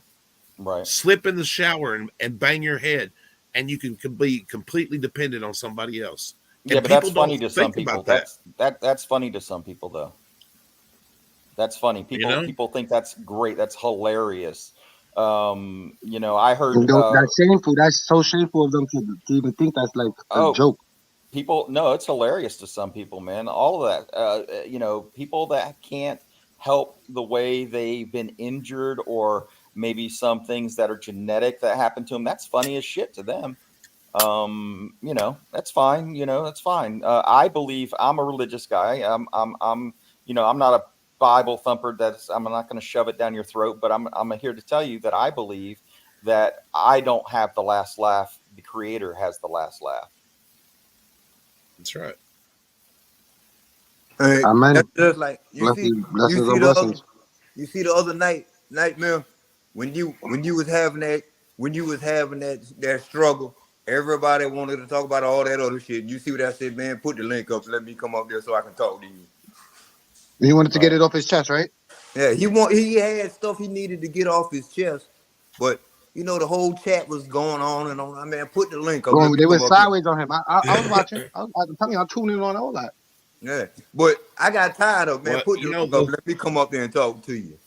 Right.
Slip in the shower and bang your head, and you can be completely dependent on somebody else.
Yeah, but that's funny to some people. That's funny to some people, though. That's funny. People think that's great. That's hilarious. You know, I heard
that's shameful. That's so shameful of them to even think that's like a joke.
No, it's hilarious to some people, man. All of that, you know, people that can't help the way they've been injured, or maybe some things that are genetic that happen to them. That's funny as shit to them. You know, that's fine. You know, that's fine. I believe I'm a religious guy. I'm, you know, I'm not a Bible thumper. I'm not going to shove it down your throat, but I'm here to tell you that I believe that I don't have the last laugh. The Creator has the last laugh.
That's right.
Amen.
That's just like you see the other nightmare when you was having that struggle. Everybody wanted to talk about all that other shit. You see what I said, man? Put the link up. Let me come up there so I can talk to you.
He wanted to get it off his chest, right?
Yeah, he had stuff he needed to get off his chest, but you know the whole chat was going on and on. I mean, put the link up.
They were sideways on him. I was watching. I was telling you, I'm tuning in on all that.
Yeah, but I got tired of put the link up. Let me come up there and talk to you.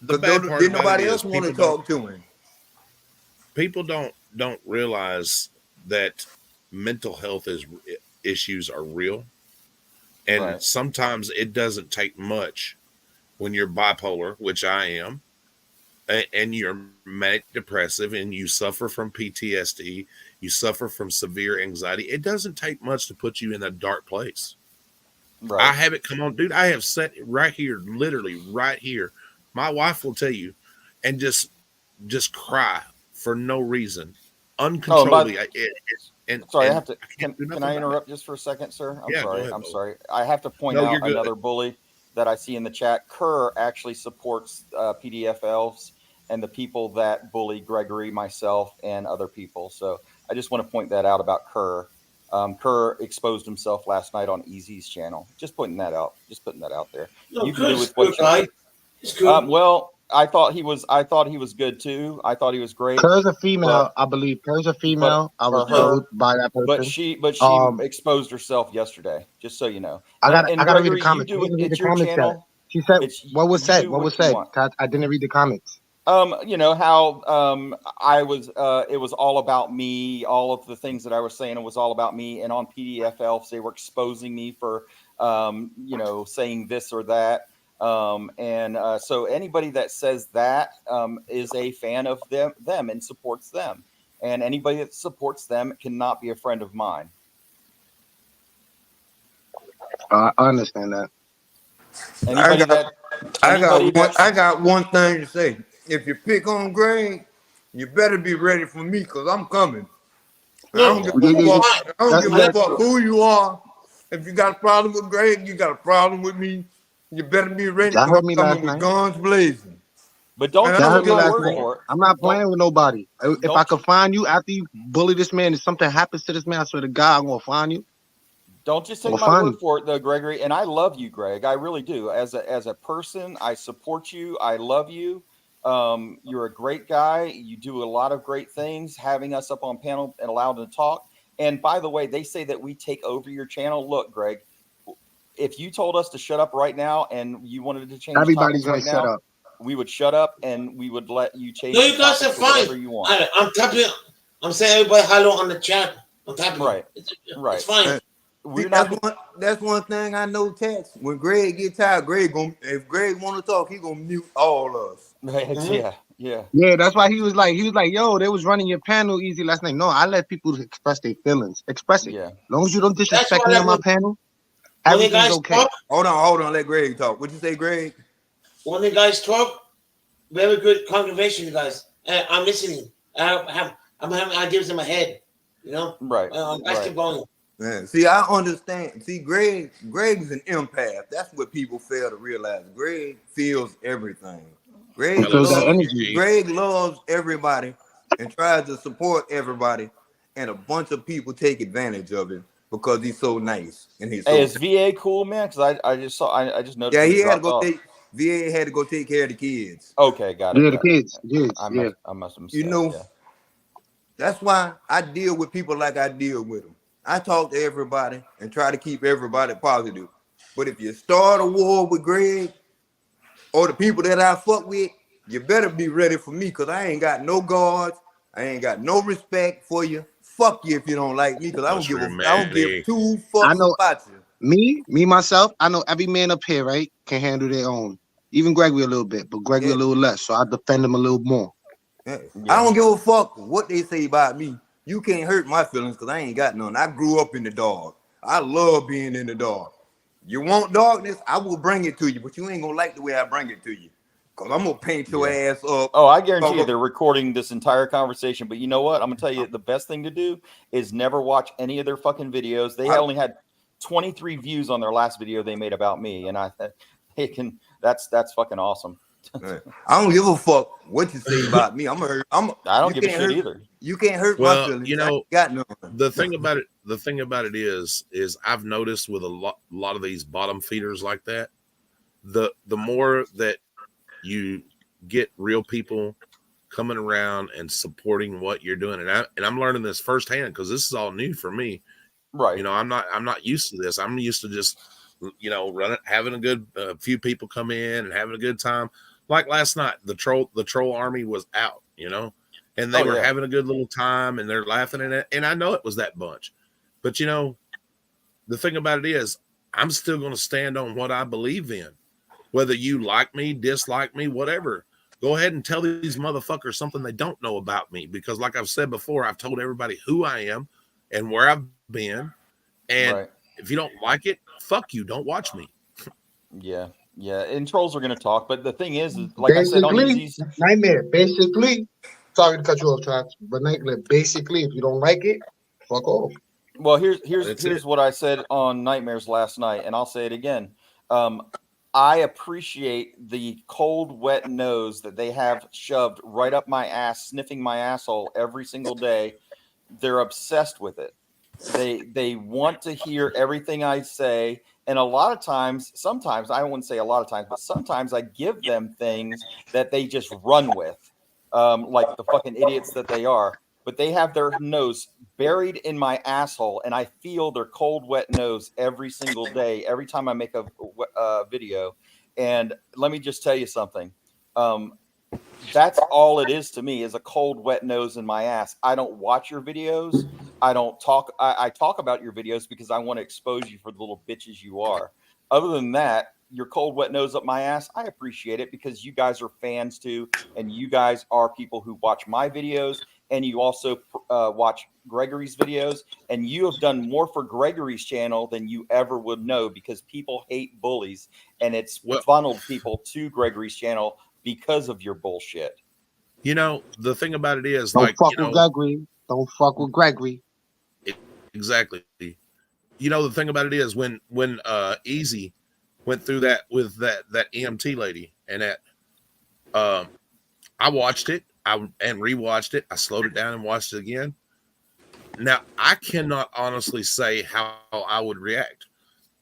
Did nobody else want to talk to him?
People don't realize that mental health issues are real, And
Right.
sometimes it doesn't take much when you're bipolar, which I am, and you're manic depressive and you suffer from PTSD, you suffer from severe anxiety. It doesn't take much to put you in a dark place.
Right.
I have it come on, dude. I have sat right here, literally right here. My wife will tell you, and just cry for no reason,
Oh, and
uncontrollably.
sorry, I
And
have to.
I can't do
Can
nothing
I
about it.
interrupt just for a second, sir? I'm
Yeah, go
sorry.
ahead,
I'm
Bo.
sorry. I have to point
No,
out
you're good.
another bully that I see in the chat. Kerr actually supports PDF elves and the people that bully Gregory, myself, and other people. So I just want to point that out about Kerr. Kerr exposed himself last night on Easy's channel. Just pointing that out. Just putting that out there.
No,
You can do
Kurt's
with
good
what you.
guy. He's good.
Well, I thought he was. I thought he was good too. I thought he was great.
Kerr's a female,
But
I believe. Kerr's a
but
female. I was
or her,
told by that
but
person.
she
Um,
exposed herself yesterday. Just so you know.
I got
And
I gotta read the
Gregory, you
comments. I
do it.
didn't read the
It's your
comments yet.
channel.
She said,
It's
"What was
you
said?
do
What was
what you
said?"
want.
I didn't read the comments.
You know how I was. It was all about me. All of the things that I was saying, it was all about me. And on PDF Elves, they were exposing me for, you know, saying this or that. So anybody that says that is a fan of them and supports them. And anybody that supports them cannot be a friend of mine.
I understand that.
Anybody that
I got one thing to say. If you pick on Greg, you better be ready for me because I'm coming. I
No,
don't give
Yeah,
a
yeah, yeah.
fuck. I don't
That's
give
I
a
like
fuck who you are. If you got a problem with Greg, you got a problem with me. You better be ready
Y'all
because
heard
I'm
me
coming
last
with
night.
guns blazing.
But don't
And I
just
Y'all
don't
heard
take
me
give
my
a
last
word
night.
fuck.
for it.
I'm not
Don't
playing with nobody. If I
don't
could find you after you bully this man and something happens to this man, I swear to God, I'm gonna find you.
don't just
I'm
take
gonna
my
find
word
you.
for it, though, Gregory. And I love you, Greg. I really do. As a person, I support you. I love you. You're a great guy. You do a lot of great things. Having us up on panel and allowed to talk. And by the way, they say that we take over your channel. Look, Greg, if you told us to shut up right now and you wanted to change
Everybody's
topics
gonna
right
shut
now,
up.
we would shut up and we would let you change
No,
the
you guys are
topics or whatever
fine.
you want.
I'm tapping. I'm saying everybody hello on the chat. I'm tapping.
Right.
It's
Right.
fine.
See,
We're not gonna,
that's one thing I know, Tex. When Greg get tired, if Greg want to talk, he gonna mute all us.
yeah, yeah.
Yeah, that's why he was like, yo, they was running your panel easy last night. No, I let people express their feelings. Express it.
Yeah.
As long as you don't
That's
disrespect
why
me
I
on my
like
panel,
when the
everything's
guys
okay.
talk.
Hold on. Let Greg talk. What you say, Greg?
When the guys talk, very good conversation, you guys. I'm listening. I'm having ideas in my head. You know.
Right.
Guys keep going.
Man, see, I understand. See, Greg's an empath. That's what people fail to realize. Greg feels everything.
He
Greg
Hello,
feels that
loves
energy.
Greg loves everybody and tries to support everybody. And a bunch of people take advantage of him because he's so nice and he's so.
Hey, is VA cool, man? Because I just saw I just noticed
Yeah,
he
he had to
dropped
go
off.
take. VA had to go take care of the kids.
Okay, got it.
Yeah, the
Got it.
kids. Yes,
I
yeah.
must have missed
You
that.
know,
Yeah.
that's why I deal with people like I deal with them. I talk to everybody and try to keep everybody positive. But if you start a war with Greg or the people that I fuck with, you better be ready for me because I ain't got no guards. I ain't got no respect for you. Fuck you if you don't like me because I don't give two
I
fucks
know
about you.
me myself. I know every man up here, right, can handle their own. Even Gregory a little bit, but Gregory
Yeah.
a little less. So I defend him a little more.
Yeah.
Yeah.
I don't give a fuck what they say about me. You can't hurt my feelings because I ain't got none. I grew up in the dark. I love being in the dark. You want darkness? I will bring it to you, but you ain't gonna like the way I bring it to you. Cause I'm gonna paint your ass up.
Oh, I guarantee you they're recording this entire conversation. But you know what? I'm gonna tell you the best thing to do is never watch any of their fucking videos. They only had 23 views on their last video they made about me, and that's fucking awesome.
I don't give a fuck what you say about me. I
don't give a shit either.
You can't hurt my
Well,
feelings.
you
I
know,
ain't got none.
the thing about it is I've noticed with a lot of these bottom feeders like that, the more that you get real people coming around and supporting what you're doing, and I'm learning this firsthand because this is all new for me.
Right.
You know, I'm not used to this. I'm used to just, you know, having a good few people come in and having a good time. Like last night, the troll army was out, you know, and they were having a good little time and they're laughing at it. And I know it was that bunch, but you know, the thing about it is I'm still going to stand on what I believe in, whether you like me, dislike me, whatever. Go ahead and tell these motherfuckers something they don't know about me, because like I've said before, I've told everybody who I am and where I've been. And
Right.
if you don't like it, fuck you. Don't watch me.
Yeah. Yeah. And trolls are going to talk. But the thing is, like I said on
Basically,
Easy's,
Nightmare. Basically, sorry to cut you off, Travis, but Nightmare. Basically, if you don't like it, fuck off.
well,
That's
here's
it.
what I said on Nightmares last night, and I'll say it again. I appreciate the cold, wet nose that they have shoved right up my ass, sniffing my asshole every single day. They're obsessed with it. They want to hear everything I say, and a lot of times, sometimes I wouldn't say a lot of times, but sometimes I give them things that they just run with, like the fucking idiots that they are. But they have their nose buried in my asshole, and I feel their cold, wet nose every single day, every time I make a video. And let me just tell you something. That's all it is to me, is a cold, wet nose in my ass. I don't watch your videos. I don't talk. I talk about your videos because I want to expose you for the little bitches you are. Other than that, your cold, wet nose up my ass, I appreciate it because you guys are fans too. And you guys are people who watch my videos, and you also watch Gregory's videos. And you have done more for Gregory's channel than you ever would know, because people hate bullies. And it's funneled people to Gregory's channel because of your bullshit.
You know, the thing about it is,
Don't
like,
fuck
you know,
with Gregory. Don't fuck with Gregory.
exactly. You know, the thing about it is, when Easy went through that with that EMT lady, and that I watched it, and rewatched it. I slowed it down and watched it again. Now, I cannot honestly say how I would react,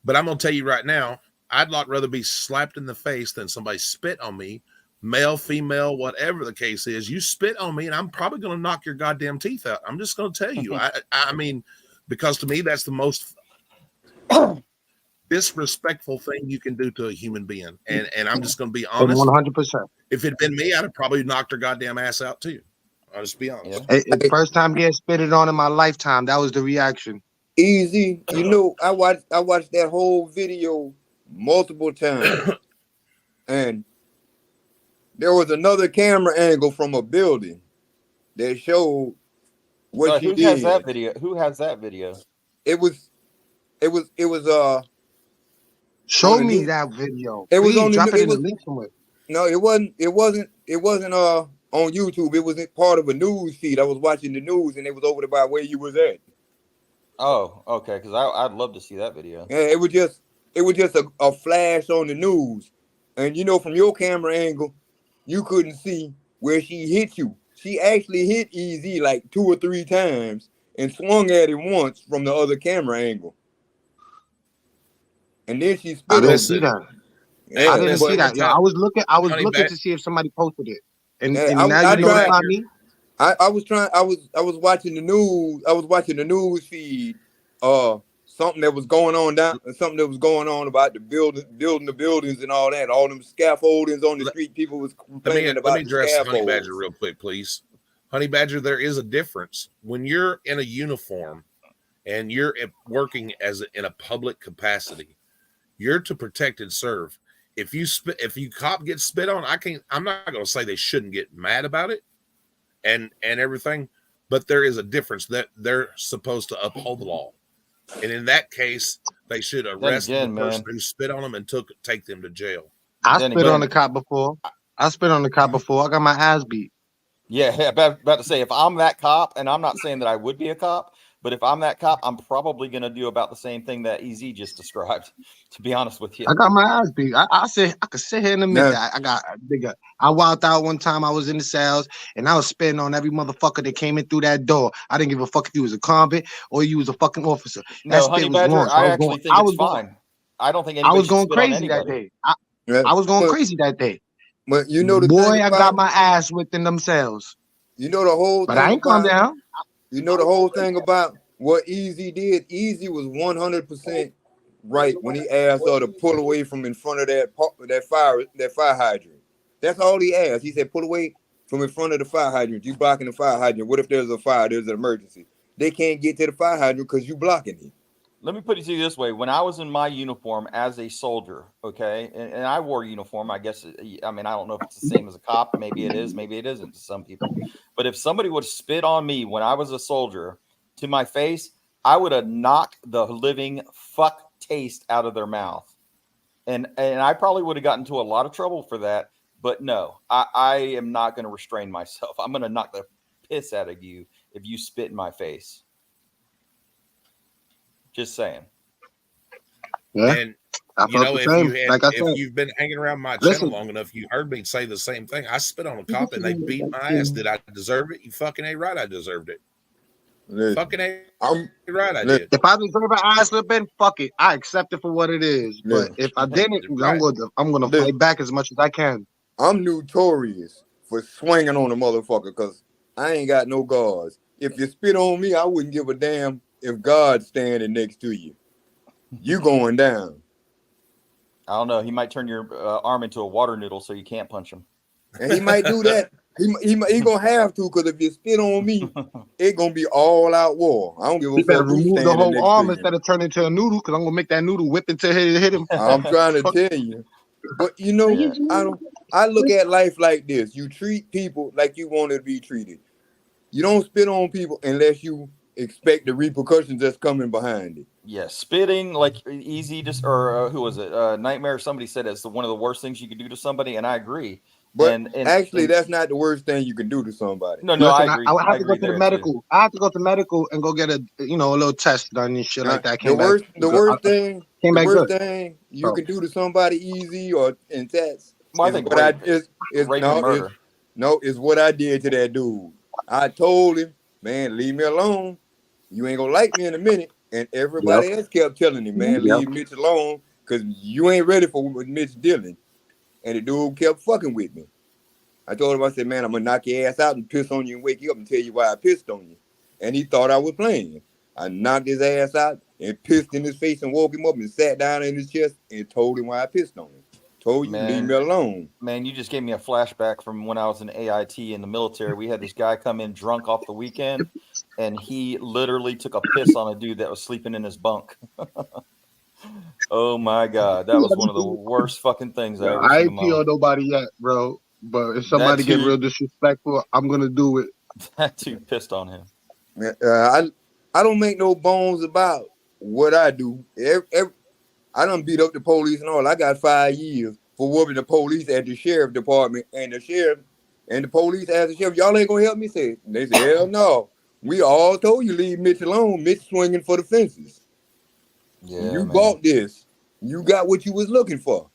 but I'm gonna tell you right now, I'd rather be slapped in the face than somebody spit on me, male, female, whatever the case is. You spit on me, and I'm probably gonna knock your goddamn teeth out. I'm just gonna tell you. I mean, because to me, that's the most disrespectful thing you can do to a human being. And I'm just gonna be honest.
100%.
If it'd been me, I'd have probably knocked her goddamn ass out too. I'll just be honest.
Yeah.
First time getting spitted on in my lifetime. That was the reaction.
Easy. You know, I watched that whole video multiple times. And there was another camera angle from a building that showed what she
who
did.
has that video? Who has that video?
It was
Show me that video.
It was
Please
on
drop
the,
it in the link somewhere.
No, it wasn't on YouTube. It was part of a news feed. I was watching the news, and it was over there by where you was at.
Oh, okay. Because I'd love to see that video.
Yeah, it was just a flash on the news, and you know, from your camera angle, you couldn't see where she hit you. She actually hit Easy like 2 or 3 times and swung at him once from the other camera angle, and then she spit
I
on
didn't
him.
see that.
Yeah,
I didn't see that.
time,
I was looking
Honey
to see if somebody posted it. And,
Yeah,
and
I
now you
tried.
notify me.
I was watching the news. I was watching the news feed. Something that was going on about the building the buildings and all that. All them scaffoldings on the street. People was complaining about
let me
the
address Honey
scaffolds.
Badger real quick, please. Honey Badger, there is a difference when you're in a uniform and you're working in a public capacity. You're to protect and serve. If you cop gets spit on, I'm not going to say they shouldn't get mad about it and everything, but there is a difference that they're supposed to uphold the law. And in that case, they should arrest the person who spit on them and take them to jail.
I spit on the cop before. I got my ass beat.
Yeah, about to say, if I'm that cop, and I'm not saying that I would be a cop, but if I'm that cop, I'm probably going to do about the same thing that EZ just described, to be honest with you.
I got my ass beat. I could sit here in a minute. I wilded out one time. I was in the cells, and I was spitting on every motherfucker that came in through that door. I didn't give a fuck if you was a convict or you was a fucking officer.
No, Honey Badger, I actually think it's fine. I don't think anybody
I was going crazy that day. I was going crazy that day.
But you know the
boy,
thing
I got my ass whipped in them cells.
You know the whole.
But I ain't calm down.
You know the whole thing about what Easy did. Easy was 100% right when he asked her to pull away from in front of that fire hydrant. That's all he asked. He said, "Pull away from in front of the fire hydrant. You blocking the fire hydrant. What if there's a fire? There's an emergency. They can't get to the fire hydrant because you blocking it."
let me put it to you this way. When I was in my uniform as a soldier, okay, and I wore a uniform, I guess, I mean, I don't know if it's the same as a cop. Maybe it is, maybe it isn't to some people. But if somebody would spit on me when I was a soldier to my face, I would have knocked the living fuck taste out of their mouth. And I probably would have gotten into a lot of trouble for that. But no, I am not going to restrain myself. I'm going to knock the piss out of you if you spit in my face. Just saying.
Yeah,
And
I
you
felt
know,
the same.
if you've been hanging around my channel
Listen.
long enough, you heard me say the same thing. I spit on a cop and they beat my ass. Did I deserve it? You fucking ain't right. I deserved it.
Listen,
Fucking ain't
I'm
right. I
listen,
did.
If I deserve an ass whipping, fuck it. I accept it for what it is.
listen,
But if I didn't,
Right.
I'm gonna
Listen.
fight back as much as I can.
I'm notorious for swinging on a motherfucker because I ain't got no guards. If you spit on me, I wouldn't give a damn if God's standing next to you. You going down.
I don't know. He might turn your arm into a water noodle so you can't punch him.
And he might do that. He gonna have to, because if you spit on me, it gonna be all out war. I don't give a
He better
fuck who's
remove the
standing
whole
next
arm
to you.
instead of turning into a noodle, because I'm gonna make that noodle whip until it hit him.
I'm trying to tell you. But you know,
Yeah.
I look at life like this. You treat people like you want to be treated. You don't spit on people unless you expect the repercussions that's coming behind it.
Yeah, spitting like easy, just or who was it? Nightmare. Somebody said it's one of the worst things you could do to somebody, and I agree.
But
And
actually, that's not the worst thing you can do to somebody.
no,
Listen,
I agree.
I would have
I
to go
agree
to the
there,
medical.
too.
I have to go to medical and go get a little test done and shit like that.
The worst thing you
So.
can do to somebody easy or in tests
Well, I
is
think
what
rape and murder.
is what I did to that dude. I told him, man, leave me alone. You ain't gonna like me in a minute. And everybody else kept telling him, man, leave Mitch alone, because you ain't ready for what Mitch dealing. And the dude kept fucking with me. I told him, I said, man, I'm gonna knock your ass out and piss on you and wake you up and tell you why I pissed on you. And he thought I was playing. I knocked his ass out and pissed in his face and woke him up and sat down in his chest and told him why I pissed on him. Told you, leave me alone.
Man, you just gave me a flashback from when I was in AIT in the military. We had this guy come in drunk off the weekend, and he literally took a piss on a dude that was sleeping in his bunk. Oh my God, that was one of the worst fucking things I ever
I
seen.
ain't PO nobody yet, bro. But if somebody get real disrespectful, I'm gonna do it.
That dude pissed on him.
I don't make no bones about what I do. I done beat up the police and all. I got 5 years for whooping the police at the sheriff department, and the sheriff and the police asked the sheriff, y'all ain't gonna help me? They said, hell no. We all told you leave Mitch alone. Mitch swinging for the fences.
Yeah,
you bought this. You got what you was looking for.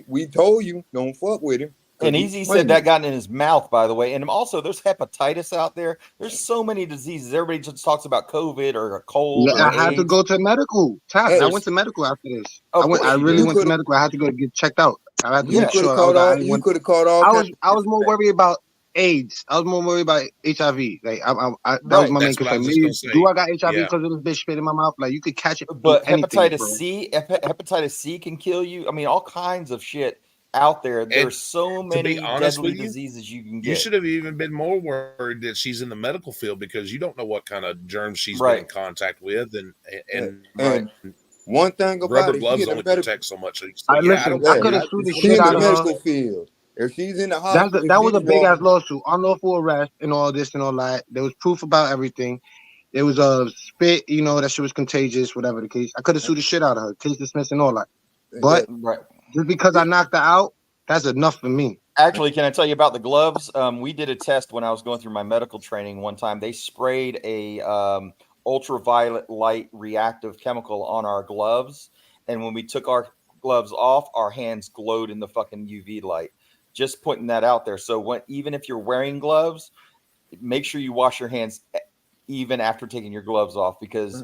We told you don't fuck with him.
And Easy said that got in his mouth, by the way. And also, there's hepatitis out there. There's so many diseases. Everybody just talks about COVID or a cold.
Yeah, I had to go to medical. I went to medical after this. I really went to medical. I had to go get checked out. I had to make sure.
You could have caught all.
I was more worried about AIDS. I was more worried about HIV. Like that was my main concern. Do I got HIV because of this bitch spit in my mouth? Like you could catch it.
But hepatitis C can kill you. I mean, all kinds of shit out there. There's so many deadly diseases you can get.
You should have even been more worried that she's in the medical field, because you don't know what kind of germs she's been in contact with, and
one thing about
rubber gloves only protect so much. So I
could have sued the shit out of her.
Medical field. If she's in the hospital,
that was a big ass lawsuit. Unlawful arrest and all this and all that. There was proof about everything. There was a spit, that shit was contagious, whatever the case. I could have sued the shit out of her, case dismissed and all that. But just because I knocked her out, that's enough for me.
Actually, can I tell you about the gloves? We did a test when I was going through my medical training one time. They sprayed a ultraviolet light reactive chemical on our gloves, and when we took our gloves off, our hands glowed in the fucking UV light. Just putting that out there. So even if you're wearing gloves, make sure you wash your hands even after taking your gloves off, because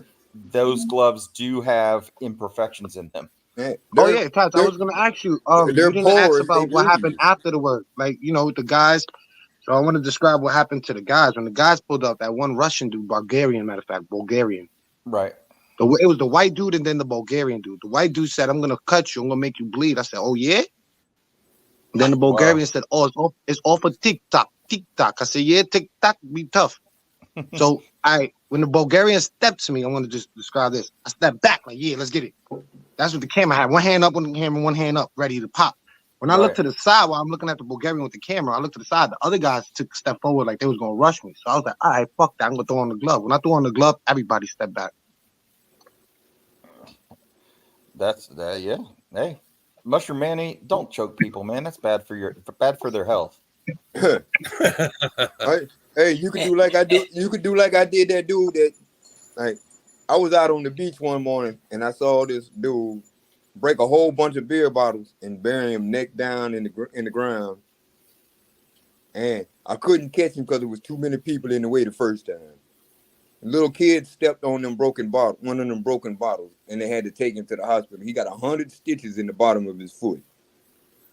those gloves do have imperfections in them.
Tats, I was going to ask you. You didn't ask about what happened after the work, like with the guys. So I want to describe what happened to the guys when the guys pulled up. That one Russian dude, Bulgarian, matter of fact, Bulgarian.
Right.
It was the white dude and then the Bulgarian dude. The white dude said, "I'm going to cut you. I'm going to make you bleed." I said, "Oh yeah." And then the Bulgarian said, "Oh, it's all for TikTok. TikTok." I said, "Yeah, TikTok be tough." So when the Bulgarian stepped to me, I want to just describe this. I stepped back like, yeah, let's get it. That's what the camera had. One hand up on the camera, one hand up, ready to pop. When I looked to the side while I'm looking at the Bulgarian with the camera, I looked to the side. The other guys took a step forward like they was gonna rush me. So I was like, all right, fuck that. I'm gonna throw on the glove. When I threw on the glove, everybody stepped back.
That's that. Yeah. Hey, Mushroom Manny, don't choke people, man. That's bad for their health.
Hey, you could do like I do. You could do like I did that dude that, like, I was out on the beach one morning and I saw this dude break a whole bunch of beer bottles and bury him neck down in the ground. And I couldn't catch him because there was too many people in the way the first time. The little kid stepped on one of them broken bottles, and they had to take him to the hospital. He got 100 stitches in the bottom of his foot.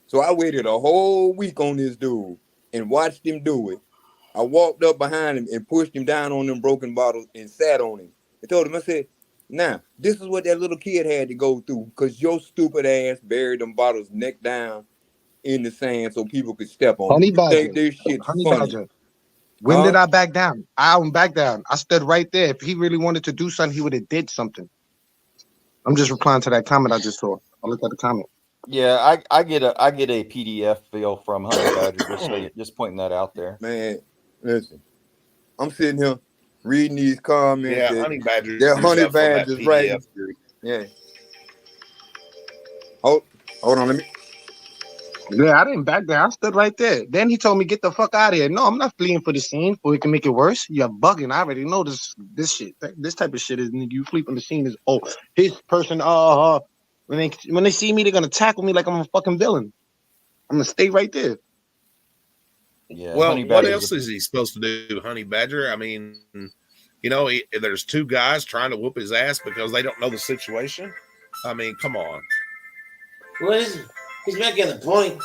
So I waited a whole week on this dude and watched him do it. I walked up behind him and pushed him down on them broken bottles and sat on him. I told him, I said, now, this is what that little kid had to go through because your stupid ass buried them bottles neck down in the sand so people could step on
Honey
them. You think
Badger.
this shit's
Honey
funny.
Badger. When did I back down? I went back down. I stood right there. If he really wanted to do something, he would have did something. I'm just replying to that comment I just saw. I looked at the comment.
Yeah, I get a PDF feel from Honey Badger. Just pointing that out there.
Man, listen, I'm sitting here reading these comments.
Yeah, Honey Badger.
They're Honey Badgers, right? Yeah. Hold on, let me.
Yeah, I didn't back down. I stood right there. Then he told me, get the fuck out of here. No, I'm not fleeing for the scene, for it can make it worse. You're bugging. I already know this shit. This type of shit is you flee from the scene is his person. When they see me, they're gonna tackle me like I'm a fucking villain. I'm gonna stay right there.
Yeah.
Well, what else is he supposed to do, Honey Badger? I mean, there's two guys trying to whoop his ass because they don't know the situation. I mean, come on.
Well, he's making a point,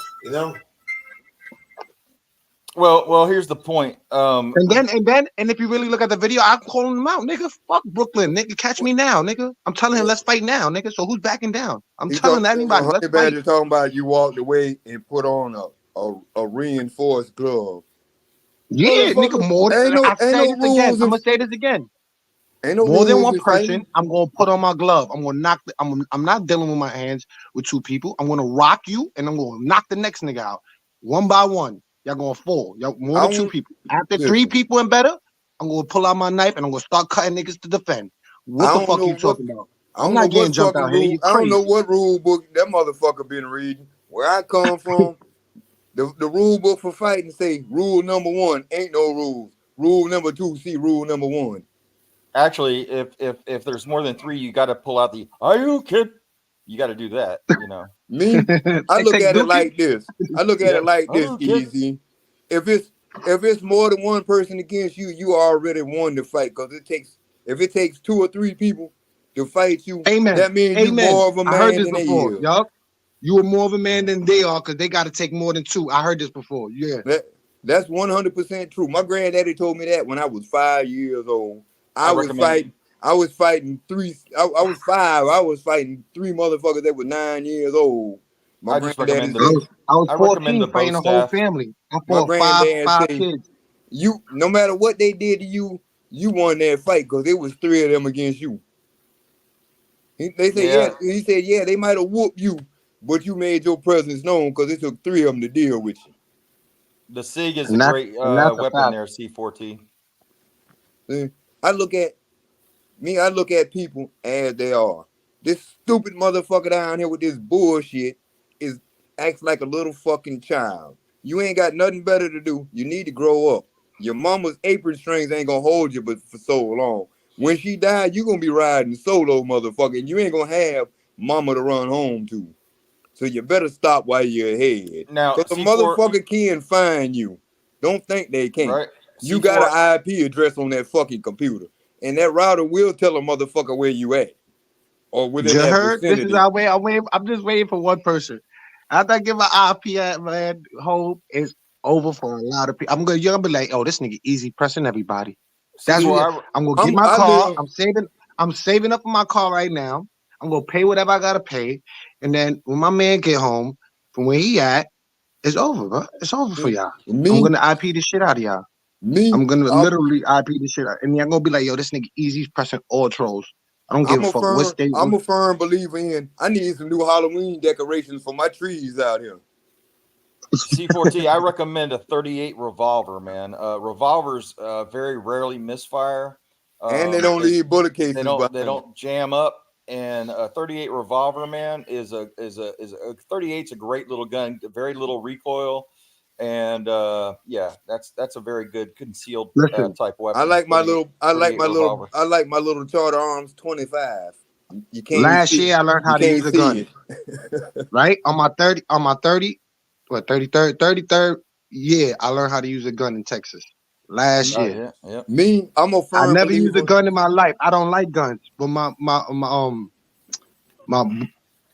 Well, here's the point.
And if you really look at the video, I'm calling him out, nigga. Fuck Brooklyn, nigga. Catch me now, nigga. I'm telling him, let's fight now, nigga. So who's backing down? I'm telling anybody, let's fight.
Honey talking about you walked away and put on a reinforced glove.
Yeah, nigga. More than I say this again. I'm gonna say this again. More than one person, I'm gonna put on my glove. I'm gonna knock. I'm not dealing with my hands with two people. I'm gonna rock you, and I'm gonna knock the next nigga out one by one. Y'all gonna fall. Y'all more than two people. After 3 people and better, I'm gonna pull out my knife and I'm gonna start cutting niggas to defend. What the fuck you talking about? I'm not getting jumped out here.
I don't know what rule book that motherfucker been reading. Where I come from, the rule book for fighting say rule number 1 ain't no rules. Rule number 2, see rule number 1.
Actually, if there's more than 3, you got to pull out the "Are you kid?" You got to do that.
Me, I look at it like this. Easy. If it's more than one person against you, you already won the fight because if it takes 2 or 3 people to fight you,
Amen.
That means you're more of a man
I heard this
than
before.
they is.
Yup. You are more of a man than they are because they got to take more than 2. I heard this before. Yeah.
That's 100% true. My granddaddy told me that when I was 5 years old. I was fighting 3. I was 5. I was fighting 3 motherfuckers that were 9 years old.
I was 14 fighting a whole family. I fought five kids.
You, no matter what they did to you, you won that fight because it was 3 of them against you. He said, they might have whooped you, but you made your presence known because it took 3 of them to deal with you.
The SIG is a great weapon there, C4T.
I look at people as they are. This stupid motherfucker down here with this bullshit acts like a little fucking child. You ain't got nothing better to do. You need to grow up. Your mama's apron strings ain't gonna hold you but for so long. When she died, you gonna be riding solo, motherfucker, and you ain't gonna have mama to run home to. So you better stop while you're ahead.
Now,
because the motherfucker can find you. Don't think they can't.
Right.
You got an IP address on that fucking computer, and that router will tell a motherfucker where you at, or within that vicinity.
This is our way. I'm just waiting for one person. After I give an IP at, man, hope is over for a lot of people. You're gonna be like, oh, this nigga easy pressing everybody. That's what I'm gonna get my car. I'm saving up for my car right now. I'm gonna pay whatever I gotta pay, and then when my man get home from where he at, it's over, bro. It's over for y'all. I'm gonna IP the shit out of y'all.
Me,
I'm gonna
I'm,
literally IP this shit, and I'm gonna be like, yo, this nigga Easy's pressing all trolls. I don't give a fuck what state.
I'm a firm believer in. I need some new Halloween decorations for my trees out here.
C4T, I recommend a 38 revolver, man. Revolvers very rarely misfire.
And they don't leave bullet cases.
They don't jam up. And a 38 revolver, man, is a 38's a great little gun, very little recoil, and that's a very good concealed type weapon.
I like my little Charter Arms 25. You can't.
Last year I learned how to use a gun. Right on my 33rd year, I learned how to use a gun in Texas. Last year.
Yeah.
Me, I'm a firm
I never
believer.
used a gun in my life. I don't like guns, but my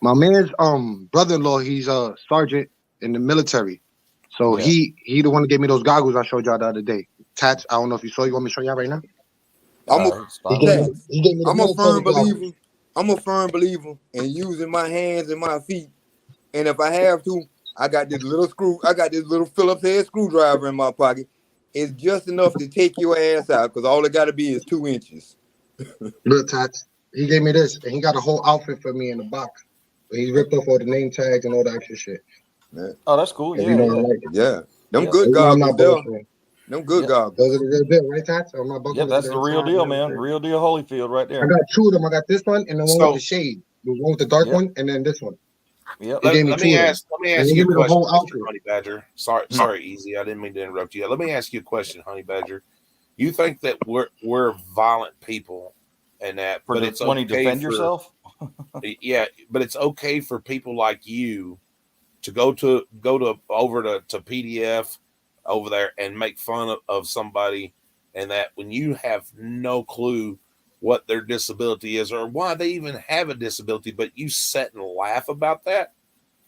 man's brother-in-law, he's a sergeant in the military, so he the one that gave me those goggles I showed y'all the other day. Tats, I don't know if you saw. You want me to show y'all right now?
I'm a firm believer. I'm a firm believer in using my hands and my feet, and if I have to, I got this little Phillips head screwdriver in my pocket. It's just enough to take your ass out, because all it got to be is 2 inches.
Look, Tats, he gave me this, and he got a whole outfit for me in the box. He ripped off all the name tags and all that extra shit.
Oh, that's cool.
Yeah. Them good goggles, though. Them good goggles.
Those are the real deal, right, Tats?
Yeah, that's the real deal, man. Real deal Holyfield right there.
I got 2 of them. I got this one and the one with the shade. The one with the dark one, and then this one.
Yeah.
Let me ask you a question, Honey Badger. Sorry, Easy. I didn't mean to interrupt you. Let me ask you a question, Honey Badger. You think that we're violent people and that, but it's
when you defend yourself?
Yeah, but it's okay for people like you to go over to PDF over there and make fun of somebody, and that when you have no clue what their disability is or why they even have a disability, but you sit and laugh about that.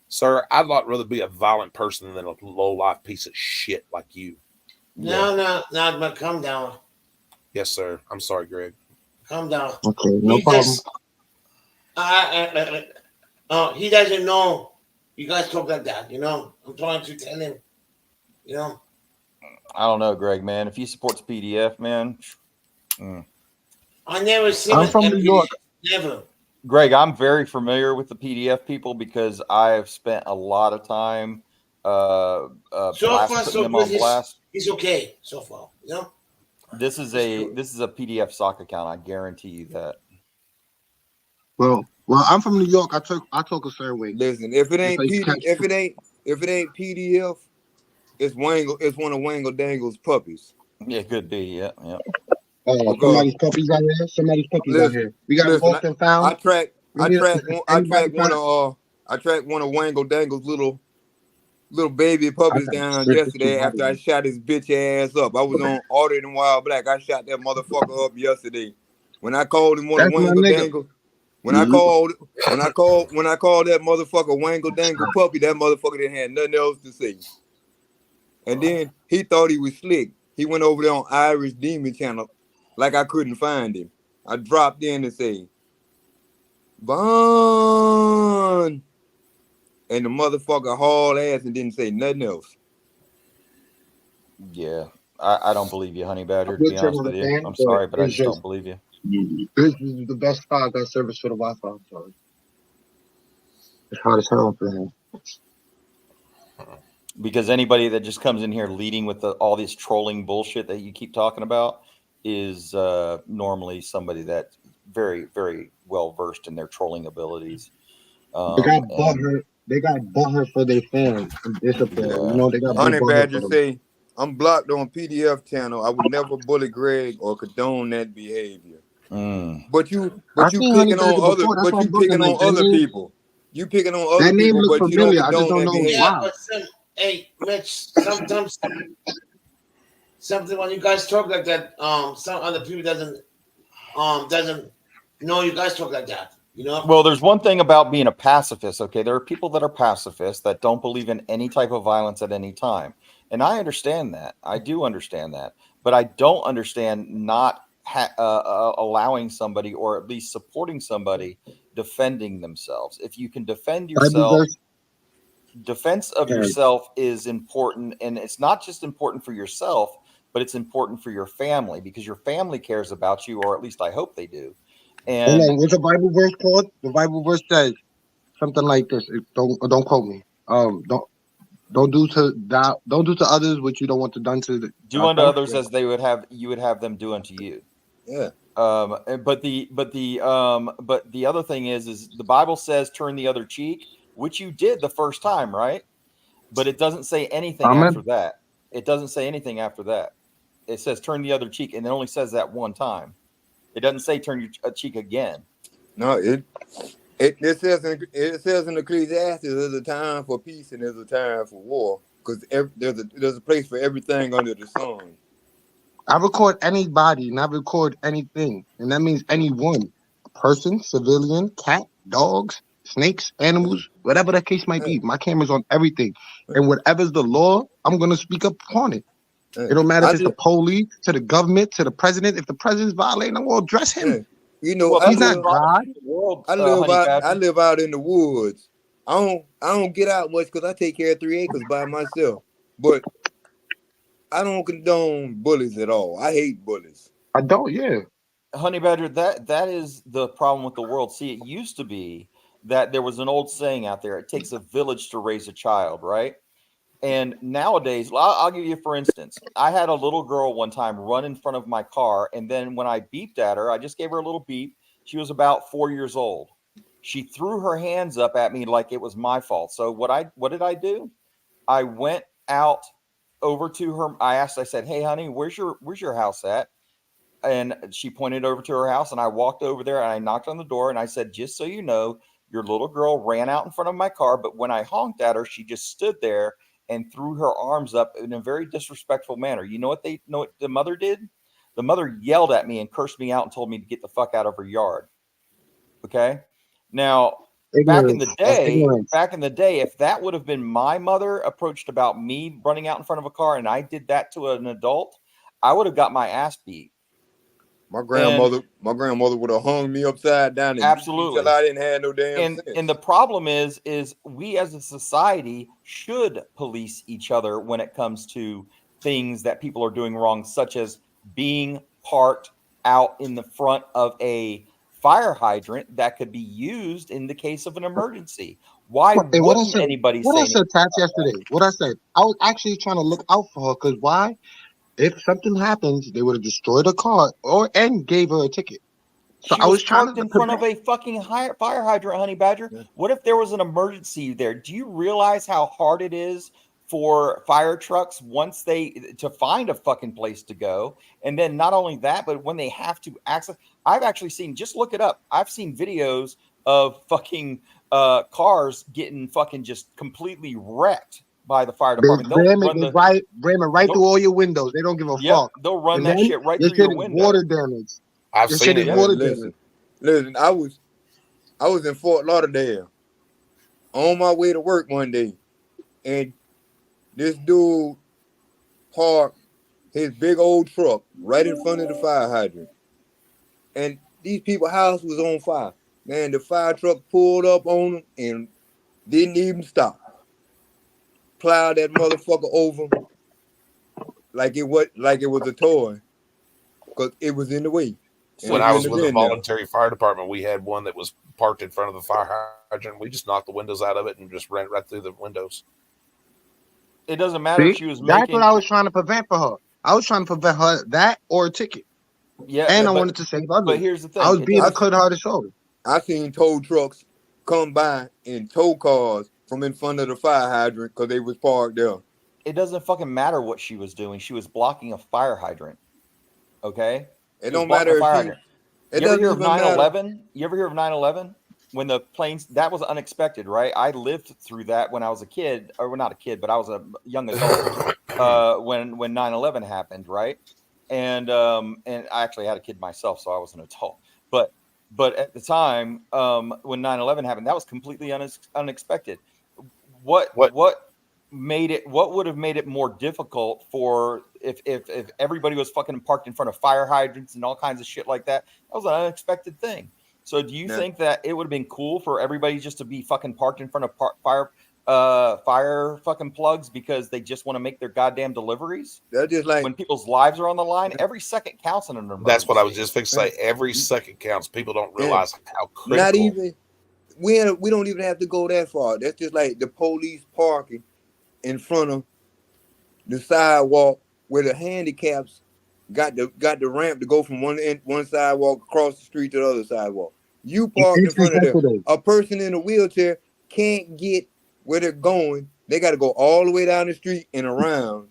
Sir, I'd rather be a violent person than a low-life piece of shit like you.
No, but calm down.
Yes, sir. I'm sorry, Greg.
Calm down.
Okay, no problem.
He doesn't know you guys talk like that, you know? I'm trying to tell him, you know?
I don't know, Greg, man. If he supports PDF, man.
I never seen
I'm from New York.
Never.
Greg, I'm very familiar with the PDF people because I have spent a lot of time
So far, so
them on
good.
blast.
He's okay so far, you know?
This is a PDF sock account. I guarantee you that.
Well, I'm from New York. I talk a certain way.
Listen, if it ain't PDF, it's Wangle. It's one of Wangle Dangle's puppies.
Yeah, it could be. Yeah.
Somebody's puppies out here. Out here. We got lost and found.
I tracked one of Wangle Dangle's little baby puppies down yesterday after I shot his bitch ass up. I was on Audit and Wild Black. I shot that motherfucker up yesterday. When I called him one of Wangle Dangle. When I called that motherfucker Wangle Dangle puppy, that motherfucker didn't have nothing else to say. And then he thought he was slick. He went over there on Irish Demon Channel like I couldn't find him. I dropped in and said, Vaughn. And the motherfucker hauled ass and didn't say nothing else.
Yeah. I don't believe you, Honey Badger, to be honest with you. I'm sorry, but I just don't believe you.
This is the best 5G service for the Wi-Fi. I'm sorry. It's hard as hell for him.
Because anybody that just comes in here leading with all this trolling bullshit that you keep talking about is normally somebody that's very, very well versed in their trolling abilities.
They got butthurt for their fans and discipline.
Yeah.
You know, they got
Honey Badger say, I'm blocked on PDF channel. I would never bully Greg or condone that behavior. But you picking on other people. You picking on other people, but you don't condone that behavior.
Yeah, but hey, Mitch, sometimes something when you guys talk like that, some other people doesn't know you guys talk like that. You know?
Well, there's one thing about being a pacifist, okay? There are people that are pacifists that don't believe in any type of violence at any time. And I understand that. I do understand that. But I don't understand not allowing somebody, or at least supporting somebody, defending themselves. If you can defend yourself, defense of yourself is important. And it's not just important for yourself, but it's important for your family because your family cares about you, or at least I hope they do.
Hold
And
on, what's the Bible verse called? The Bible verse says something like this. Don't quote me. Don't do to others what you don't want to done to
do unto
yourself.
others as you would have them do unto you.
Yeah.
But the other thing is the Bible says turn the other cheek, which you did the first time, right? But it doesn't say anything
Amen.
after that. It doesn't say anything after that. It says turn the other cheek, and it only says that one time. It doesn't say turn your cheek again.
No, it says in Ecclesiastes there's a time for peace and there's a time for war, because there's a place for everything under the sun.
I record anybody, and I record anything, and that means anyone, person, civilian, cat, dogs, snakes, animals, whatever the case might be. My camera's on everything, and whatever's the law, I'm gonna speak up on it. It don't matter if it's the police, to the government, to the president. If the president's violating, I'm gonna address him.
You know,
Well,
I
He's not
live,
God.
I live out in the woods. I don't get out much because I take care of 3 acres by myself. But I don't condone bullies at all. I hate bullies.
I don't. Yeah.
Honey Badger, that is the problem with the world. See, it used to be that there was an old saying out there: it takes a village to raise a child, right? And nowadays, I'll give you for instance. I had a little girl one time run in front of my car, and then when I beeped at her, I just gave her a little beep. She was about 4 years old. She threw her hands up at me like it was my fault. So what did I do? I went out over to her. I said, "Hey, honey, where's your house at?" And she pointed over to her house, and I walked over there and I knocked on the door and I said, "Just so you know, your little girl ran out in front of my car, but when I honked at her, she just stood there and threw her arms up in a very disrespectful manner." You know what the mother did? The mother yelled at me and cursed me out and told me to get the fuck out of her yard. Okay. Now, back in the day, if that would have been my mother approached about me running out in front of a car and I did that to an adult, I would have got my ass beat.
My grandmother would have hung me upside down and
absolutely
until I didn't have no damn sense.
And the problem is we as a society should police each other when it comes to things that people are doing wrong, such as being parked out in the front of a fire hydrant that could be used in the case of an emergency. Why wouldn't anybody say
what I said, Tats, yesterday? What I said, I was actually trying to look out for her, because why? If something happens, they would have destroyed her car and gave her a ticket. So I was trying
parked in front of a fucking fire hydrant, Honey Badger. Yeah. What if there was an emergency there? Do you realize how hard it is for fire trucks to find a fucking place to go? And then not only that, but when they have to access, I've actually seen, just look it up. I've seen videos of fucking cars getting fucking just completely wrecked by the fire department.
They'll ramming right through all your windows. They don't give a fuck.
They'll run that shit right through your window.
Water damage.
I've seen it.
Listen, I was in Fort Lauderdale on my way to work one day, and this dude parked his big old truck right in front of the fire hydrant, and these people's house was on fire. Man, the fire truck pulled up on him and didn't even stop. Plowed that motherfucker over like it was a toy, because it was in the way.
When I was with the volunteer fire department, we had one that was parked in front of the fire hydrant. We just knocked the windows out of it and just ran right through the windows.
It doesn't matter if she was
That's what I was trying to prevent for her. I was trying to prevent her that or a ticket.
Yeah,
and I wanted to save others.
But here's the thing:
I was being cut hard to shoulder.
I seen tow trucks come by and tow cars from in front of the fire hydrant because they was parked there.
It doesn't fucking matter what she was doing. She was blocking a fire hydrant. Okay?
It don't matter if
you ever hear of 9/11? You ever hear of 9/11? When the planes, that was unexpected, right? I lived through that when I was a kid, or not a kid, but I was a young adult when 9/11 happened, right? And I actually had a kid myself, so I was an adult. But at the time, when 9/11 happened, that was completely unexpected. What would have made it more difficult for if everybody was fucking parked in front of fire hydrants and all kinds of shit like that? That was an unexpected thing. So do you think that it would have been cool for everybody just to be fucking parked in front of fire fucking plugs because they just want to make their goddamn deliveries.
That's just like
When people's lives are on the line, every second counts in an emergency.
That's what I was just fixing to say. Every second counts. People don't realize how critical.
not even we don't even have to go that far. That's just like the police parking in front of the sidewalk where the handicaps got the ramp to go from one sidewalk across the street to the other sidewalk. You park in front of them. A person in a wheelchair can't get where they're going. They got to go all the way down the street and around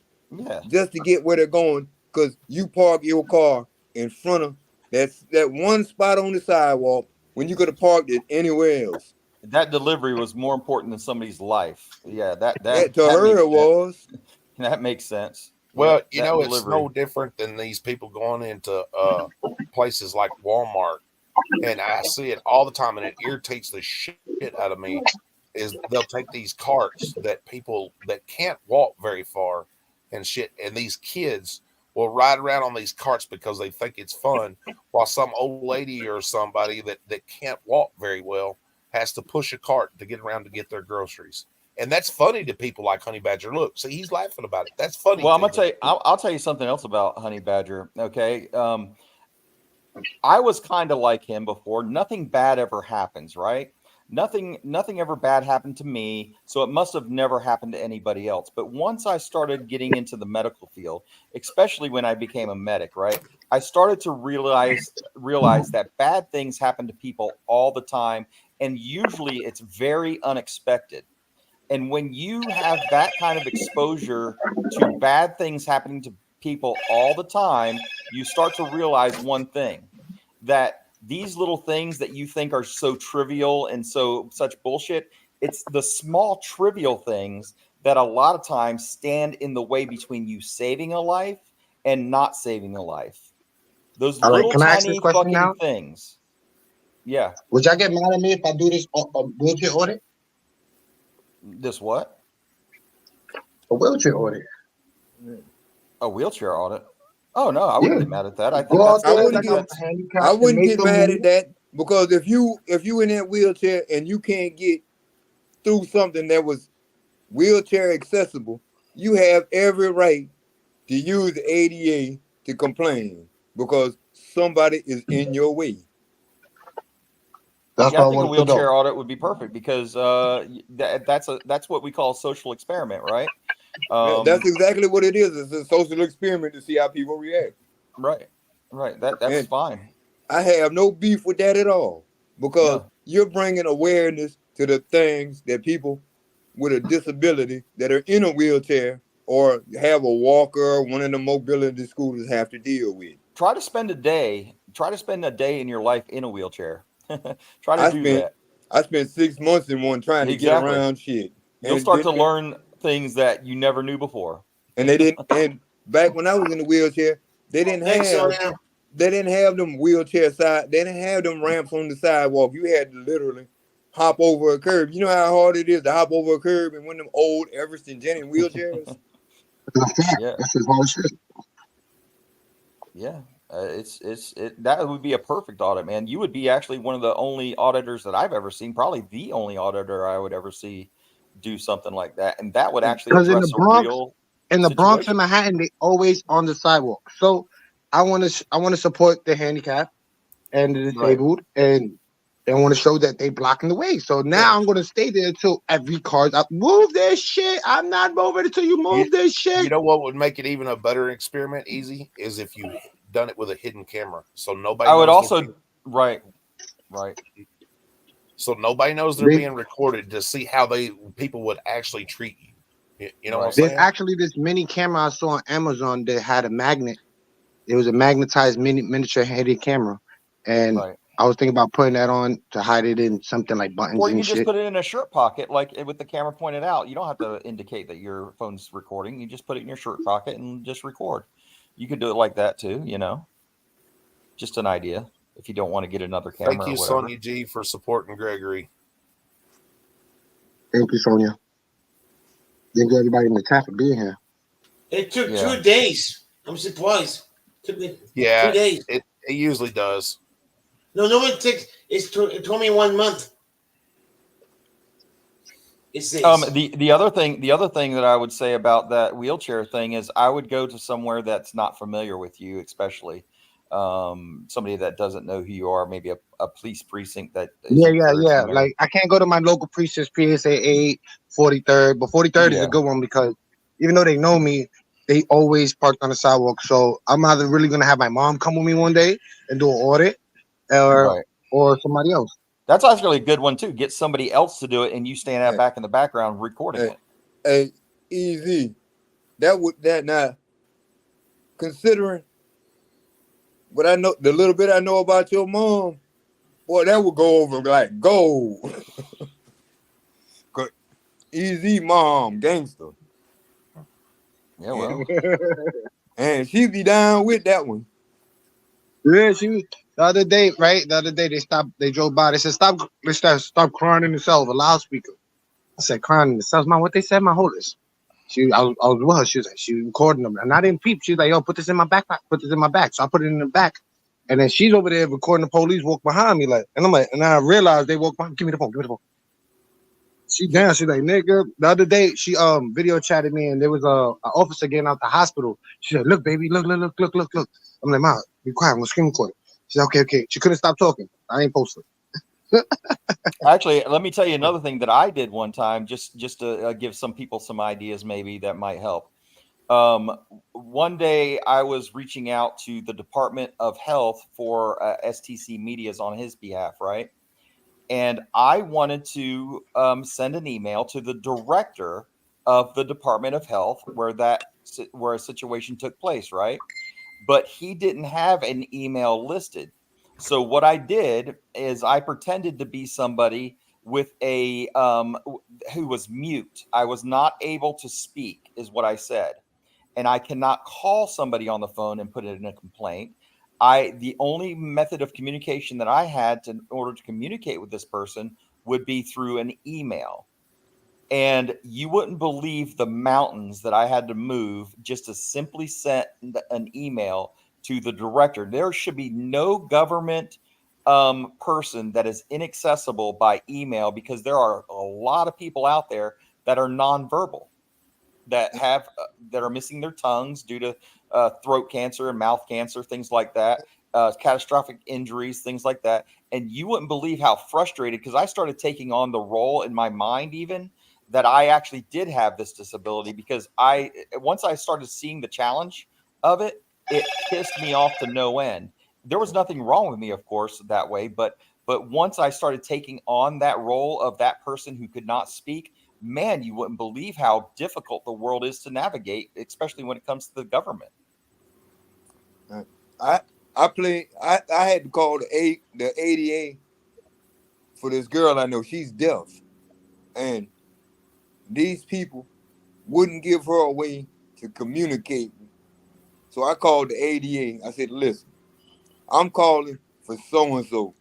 just to get where they're going, because you park your car in front of that one spot on the sidewalk when you could have parked it anywhere else.
That delivery was more important than somebody's life. Yeah, that
to her it was.
That makes sense.
Well, it's no different than these people going into places like Walmart, and I see it all the time, and it irritates the shit out of me. Is they'll take these carts that people that can't walk very far and shit, and these kids will ride around on these carts because they think it's fun, while some old lady or somebody that can't walk very well has to push a cart to get around to get their groceries. And that's funny to people like Honey Badger. Look, see, he's laughing about it. That's funny.
Well, I'm gonna tell you. I'll tell you something else about Honey Badger. Okay, I was kind of like him before. Nothing bad ever happens, right? Nothing ever bad happened to me, so it must have never happened to anybody else. But once I started getting into the medical field, especially when I became a medic, right, I started to realize that bad things happen to people all the time, and usually it's very unexpected. And when you have that kind of exposure to bad things happening to people all the time, you start to realize one thing, that these little things that you think are so trivial and such bullshit, it's the small trivial things that a lot of times stand in the way between you saving a life and not saving a life. Those little tiny fucking things. Yeah.
Would y'all get mad at me if I do this wheelchair audit?
This what?
A wheelchair audit.
A wheelchair audit? Oh no, I wouldn't get mad at that. I think
I wouldn't get mad at that, because if you in that wheelchair and you can't get through something that was wheelchair accessible, you have every right to use the ADA to complain because somebody is in your way.
I think a wheelchair audit would be perfect, because that's what we call a social experiment, right?
That's exactly what it is. It's a social experiment to see how people react.
Right. That's fine.
I have no beef with that at all, because you're bringing awareness to the things that people with a disability that are in a wheelchair or have a walker or one of the mobility scooters have to deal with.
Try to spend a day in your life in a wheelchair. Try to do that.
I spent 6 months in one trying to get around shit.
You'll start to learn things that you never knew before.
And they didn't. And back when I was in the wheelchair, they didn't have them wheelchair side. They didn't have them ramps on the sidewalk. You had to literally hop over a curb. You know how hard it is to hop over a curb in one of them old Everest and Jennings wheelchairs.
Yeah,
that's his whole shit.
Yeah. That would be a perfect audit, man. You would be actually one of the only auditors that I've ever seen, probably the only auditor I would ever see do something like that, and that would actually address
in the Bronx and Manhattan, they always on the sidewalk. So I want to support the handicapped and the disabled, and they want to show that they blocking the way. So now I'm going to stay there until every car's up. Move this shit. I'm not moving until you move this shit.
You know what would make it even a better experiment? Easy is if you done it with a hidden camera, so nobody.
I would also right.
So nobody knows they're being recorded to see how people would actually treat you. You know what I'm saying?
There's actually this mini camera I saw on Amazon that had a magnet. It was a magnetized miniature headed camera, and I was thinking about putting that on to hide it in something like buttons.
Or you can just put it in a shirt pocket, like with the camera pointed out. You don't have to indicate that your phone's recording. You just put it in your shirt pocket and just record. You could do it like that too, just an idea if you don't want to get another camera.
Thank you, Sonia G, for supporting Gregory.
Thank you, Sonia. Thank you, everybody in the chat for being here.
It took 2 days. I'm surprised. It took me 2 days.
It usually does.
No, it takes. It took me 1 month. It says
The other thing that I would say about that wheelchair thing is I would go to somewhere that's not familiar with you, especially somebody that doesn't know who you are, maybe a police precinct that is in the area.
Like I can't go to my local precinct, PSA 8, 43rd, but 43rd is
Yeah.
a good one because even though they know me, they always park on the sidewalk. So I'm either really gonna have my mom come with me one day and do an audit,
Right.
or somebody else.
That's actually a good one too. Get somebody else to do it, and you stand out
Hey.
back in the background recording it.
Hey, easy. That now, considering what I know, the little bit I know about your mom, boy, that would go over like gold. Cause easy mom, gangster,
Yeah, well,
and she be down with that one.
Yeah, she was the other day, right? The other day they drove by, they said, stop crying in the cell, a loudspeaker. I said, crying in the cells, man, what they said, my holders. I was with her, she was like, she was recording them. And I didn't peep. She was like, yo, put this in my backpack, put this in my back. So I put it in the back. And then she's over there recording the police walk behind me, like, and I'm like, and I realized they walk behind, give me the phone. She down, she's like, nigga. The other day she video chatted me and there was a officer getting out the hospital. She said, look, baby, look. I'm like, Ma, be quiet, I'm gonna screen record it. She said, okay. She couldn't stop talking. I ain't posted.
actually, let me tell you another thing that I did one time, just to give some people some ideas, maybe that might help. One day I was reaching out to the Department of Health for STC Media's on his behalf, right? And I wanted to send an email to the director of the Department of Health where a situation took place, right? But he didn't have an email listed. So what I did is I pretended to be somebody with a who was mute. I was not able to speak, is what I said, and I cannot call somebody on the phone and put it in a complaint. The only method of communication that I had in order to communicate with this person would be through an email. And you wouldn't believe the mountains that I had to move just to simply send an email to the director. There should be no government person that is inaccessible by email because there are a lot of people out there that are nonverbal, that are missing their tongues due to throat cancer and mouth cancer, things like that, catastrophic injuries, things like that. And you wouldn't believe how frustrated, because I started taking on the role in my mind even that I actually did have this disability, because once I started seeing the challenge of it, it pissed me off to no end. There was nothing wrong with me, of course, that way, but once I started taking on that role of that person who could not speak, man, you wouldn't believe how difficult the world is to navigate, especially when it comes to the government.
I had to call the ADA for this girl I know. She's deaf, and these people wouldn't give her a way to communicate. So I called the ADA. I said, listen, I'm calling for so-and-so.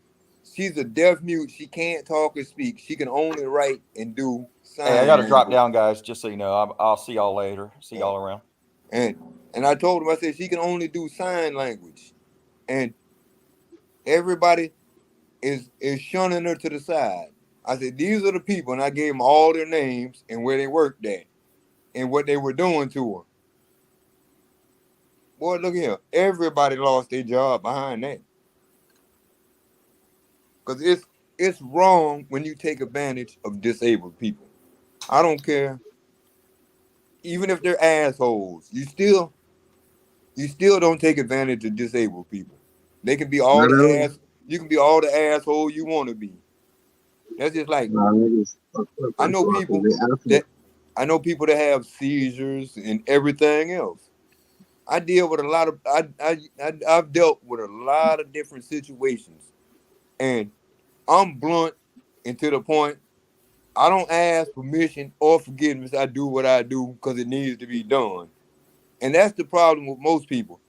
She's a deaf mute. She can't talk or speak. She can only write and do sign
Hey, I got to drop
language.
down, guys, just so you know. I'll see y'all later. See y'all around.
And I told him, I said, she can only do sign language. And everybody is shunning her to the side. I said, these are the people, and I gave them all their names and where they worked at and what they were doing to her. Boy, look here. Everybody lost their job behind that. Because it's wrong when you take advantage of disabled people. I don't care. Even if they're assholes, you still don't take advantage of disabled people. They can be all the ass. You can be all the asshole you want to be. That's just like I know people that have seizures and everything else. I've dealt with a lot of different situations, and I'm blunt and to the point. I don't ask permission or forgiveness. I do what I do because it needs to be done. And that's the problem with most people.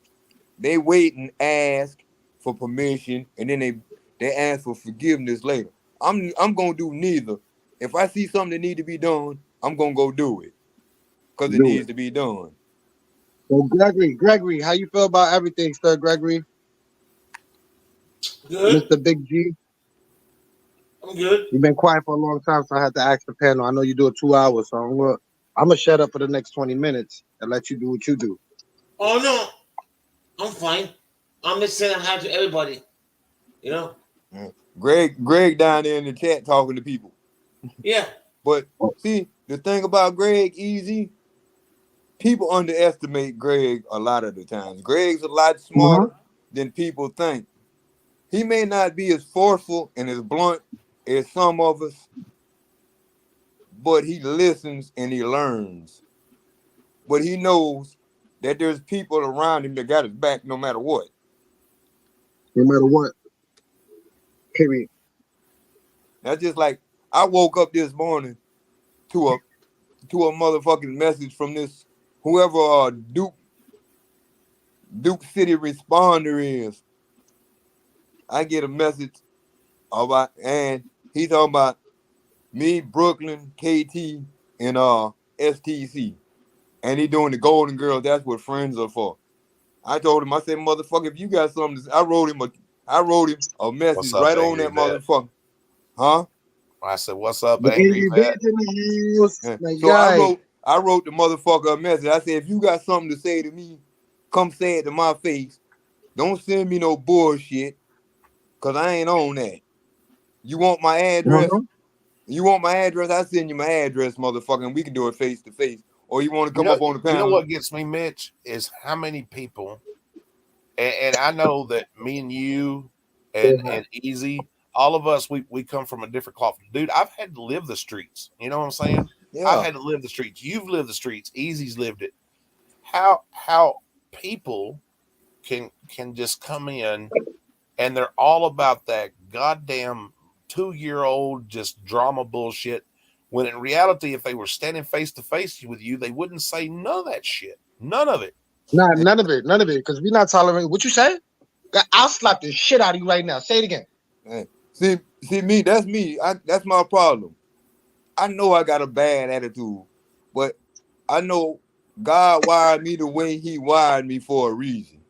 They wait and ask for permission, and then they ask for forgiveness later. I'm gonna do neither. If I see something that need to be done, I'm gonna go do it because it needs to be done.
So Gregory, how you feel about everything, Sir Gregory?
Good.
Mr. Big G.
I'm I'm good.
You've been quiet for a long time, so I had to ask the panel. I know you do it 2 hours, so I'm gonna shut up for the next 20 minutes and let you do what you do.
Oh no, I'm fine. I'm just saying hi to everybody. You know?
Greg down there in the chat talking to people.
Yeah.
But see, the thing about Greg, Easy, people underestimate Greg a lot of the times. Greg's a lot smarter than people think. He may not be as forceful and as blunt as some of us, but he listens and he learns. But he knows that there's people around him that got his back no matter what.
No matter what. Period.
That's just like I woke up this morning to a motherfucking message from this whoever Duke City responder is. I get a message about, and he's talking about me, Brooklyn, KT, and STC. And he doing the Golden Girls. That's what friends are for. I told him, I said, motherfucker, if you got something to say, I wrote him a message
up,
right on
Angry
that
Vet?
motherfucker. Huh?
I said, "What's up,
The
Angry Vet?"
in the house,
Yeah.
my
So
guy.
I wrote the motherfucker a message. I said, if you got something to say to me, come say it to my face. Don't send me no bullshit, cause I ain't on that. You want my address? You want my address? I send you my address, motherfucker, and we can do it face to face. Or you want to come up on the panel?
You know what gets me, Mitch, is how many people, and I know that me and you and Easy, all of us, we come from a different cloth. Dude, I've had to live the streets. You know what I'm saying?
Yeah.
I've had to live the streets. You've lived the streets. Easy's lived it. How people can just come in and they're all about that goddamn 2-year-old just drama bullshit. When in reality, if they were standing face to face with you, they wouldn't say none of that shit. None of it.
Nah, none of it. Because we're not tolerating. What you say? I'll slap the shit out of you right now. Say it again.
Hey, see me. That's me. That's my problem. I know I got a bad attitude, but I know God wired me the way He wired me for a reason.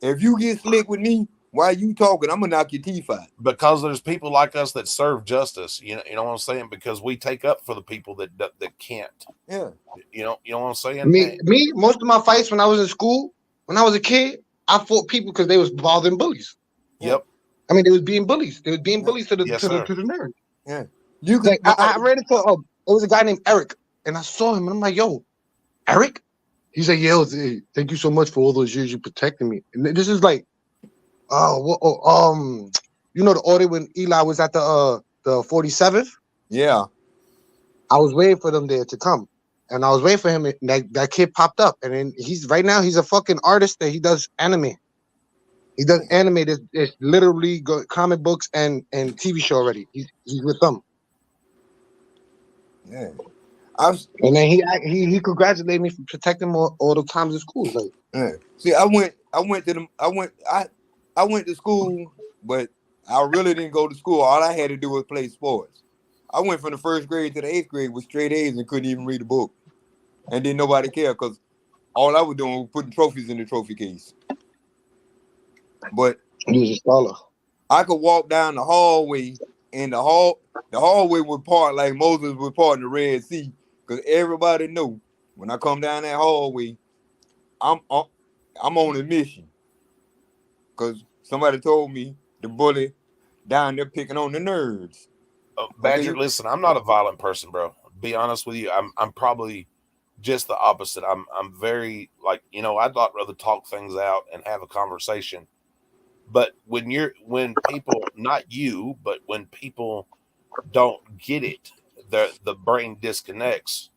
If you get slick with me, while you talking, I'm gonna knock your teeth out.
Because there's people like us that serve justice. You know what I'm saying? Because we take up for the people that can't.
Yeah.
You know what I'm saying?
Me, most of my fights when I was in school, when I was a kid, I fought people because they was bothering bullies.
Yep.
I mean, they was being bullies. They was being bullies to the
Yes,
to
sir.
the nerds.
Yeah. You could.
Like I ran into it was a guy named Eric, and I saw him, and I'm like, "Yo, Eric." He's like, "Yo, hey, thank you so much for all those years you protected me." And this is like, you know the order when Eli was at the 47th.
Yeah.
I was waiting for them there to come, and I was waiting for him. And that kid popped up, and then he's a fucking artist that he does anime. He does anime. It's literally comic books and TV show already. He's with them.
Yeah.
And then he congratulated me for protecting him all the times in school. Like,
yeah. See, I went to school, but I really didn't go to school. All I had to do was play sports. I went from the 1st grade to the 8th grade with straight A's and couldn't even read a book. And then nobody cared because all I was doing was putting trophies in the trophy case. But
he was a scholar.
I could walk down the hallway, and the hallway would part like Moses would part in the Red Sea, because everybody knew when I come down that hallway, I'm on a mission. Because somebody told me the bully down there picking on the nerds.
Badger, listen, I'm not a violent person, bro. Be honest with you, I'm probably just the opposite. I'm very I'd rather talk things out and have a conversation. But when people, not you, but when people don't get it, the brain disconnects,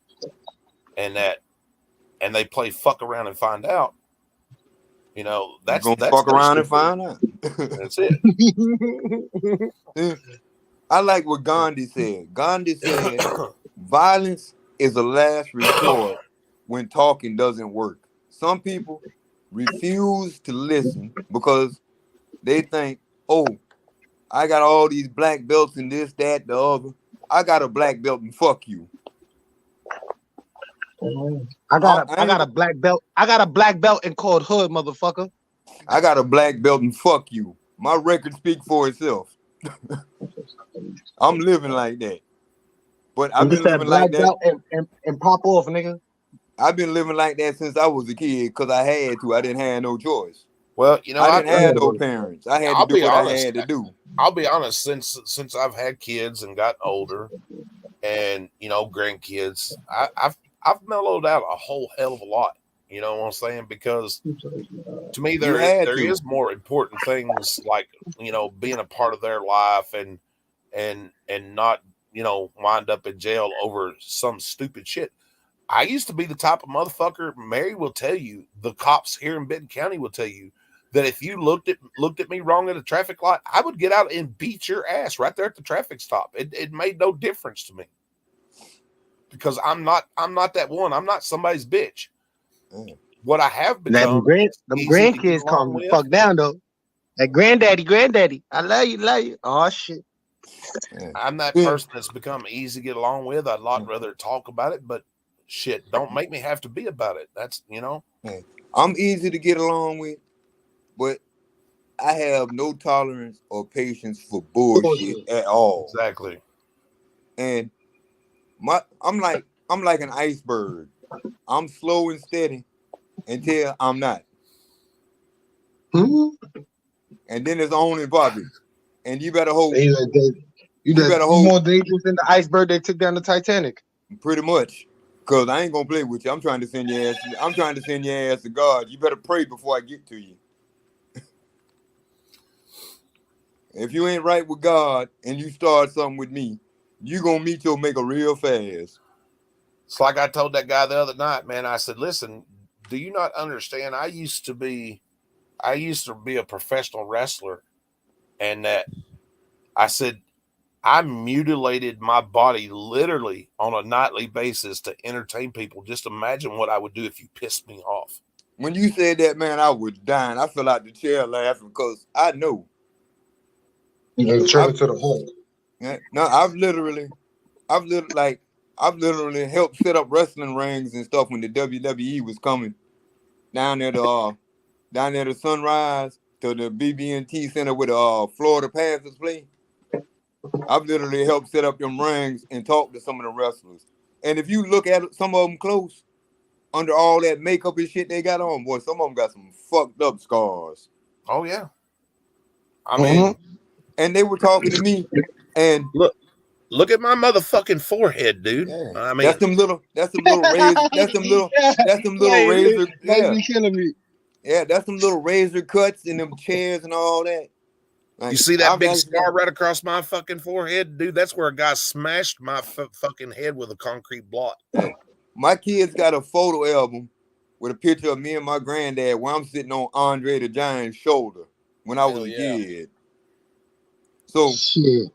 and they play fuck around and find out. That's
fuck around and find out.
That's it.
I like what Gandhi said. Gandhi said, violence is a last resort when talking doesn't work. Some people refuse to listen because they think, oh, I got all these black belts and this, that, the other. I got a black belt and fuck you.
I got a black belt. I got a black belt in called hood, motherfucker.
I got a black belt and fuck you. My record speak for itself. I'm living like that. But I've
I'm
been
just that
living like
black
that.
belt and pop off, nigga.
I've been living like that since I was a kid because I had to. I didn't have no choice.
Well, you know,
I didn't have no
Right.
parents. I had to
I'll
do
be
what I
honest.
had to do.
I'll be honest. Since I've had kids and got older, and you know, grandkids, I've mellowed out a whole hell of a lot. You know what I'm saying? Because to me,
You had
there
to.
is more important things like, you know, being a part of their life and not, you know, wind up in jail over some stupid shit. I used to be the type of motherfucker. Mary will tell you, the cops here in Benton County will tell you that if you looked at me wrong at a traffic light, I would get out and beat your ass right there at the traffic stop. It made no difference to me because I'm not that one. I'm not somebody's bitch.
Mm.
What I have
Now
become is
them
easy to get
grandkids
along
calm the
with.
fuck down though. That granddaddy, I love you. Oh shit.
I'm that
Yeah.
person that's become easy to get along with. I'd lot rather talk about it, but shit, don't make me have to be about it. That's, you know.
I'm easy to get along with, but I have no tolerance or patience for bullshit at all.
Exactly.
And I'm like an iceberg. I'm slow and steady until I'm not.
Hmm?
And then it's on and popping. And you better hope.
You
better hold
more dangerous than the iceberg that took down the Titanic.
pretty much. Cause I ain't gonna play with you. I'm trying to send your ass to God. You better pray before I get to you. If you ain't right with God and you start something with me, you gonna meet your maker real fast.
It's like I told that guy the other night, man. I said, listen, do you not understand? I used to be a professional wrestler, and that I said I mutilated my body literally on a nightly basis to entertain people. Just imagine what I would do if you pissed me off.
When you said that, man, I was dying. I fell out the chair laughing because I know.
You turn to the hole.
No, I've literally helped set up wrestling rings and stuff when the WWE was coming down there to Sunrise to the BB&T Center where the Florida Panthers play. I've literally helped set up them rings and talk to some of the wrestlers. And if you look at some of them close, under all that makeup and shit they got on, boy, some of them got some fucked up scars.
Oh yeah, I mean,
and they were talking to me, and
look at my motherfucking forehead, dude.
yeah,
I mean,
that's them little razor, that's them little razor, yeah,
killing me.
Yeah, that's some little razor cuts in them chairs and all that. Like,
you see that big scar right across my fucking forehead, dude? That's where a guy smashed my fucking head with a concrete block.
Yeah. My kids got a photo album with a picture of me and my granddad where I'm sitting on Andre the Giant's shoulder when I was a kid. So
shit.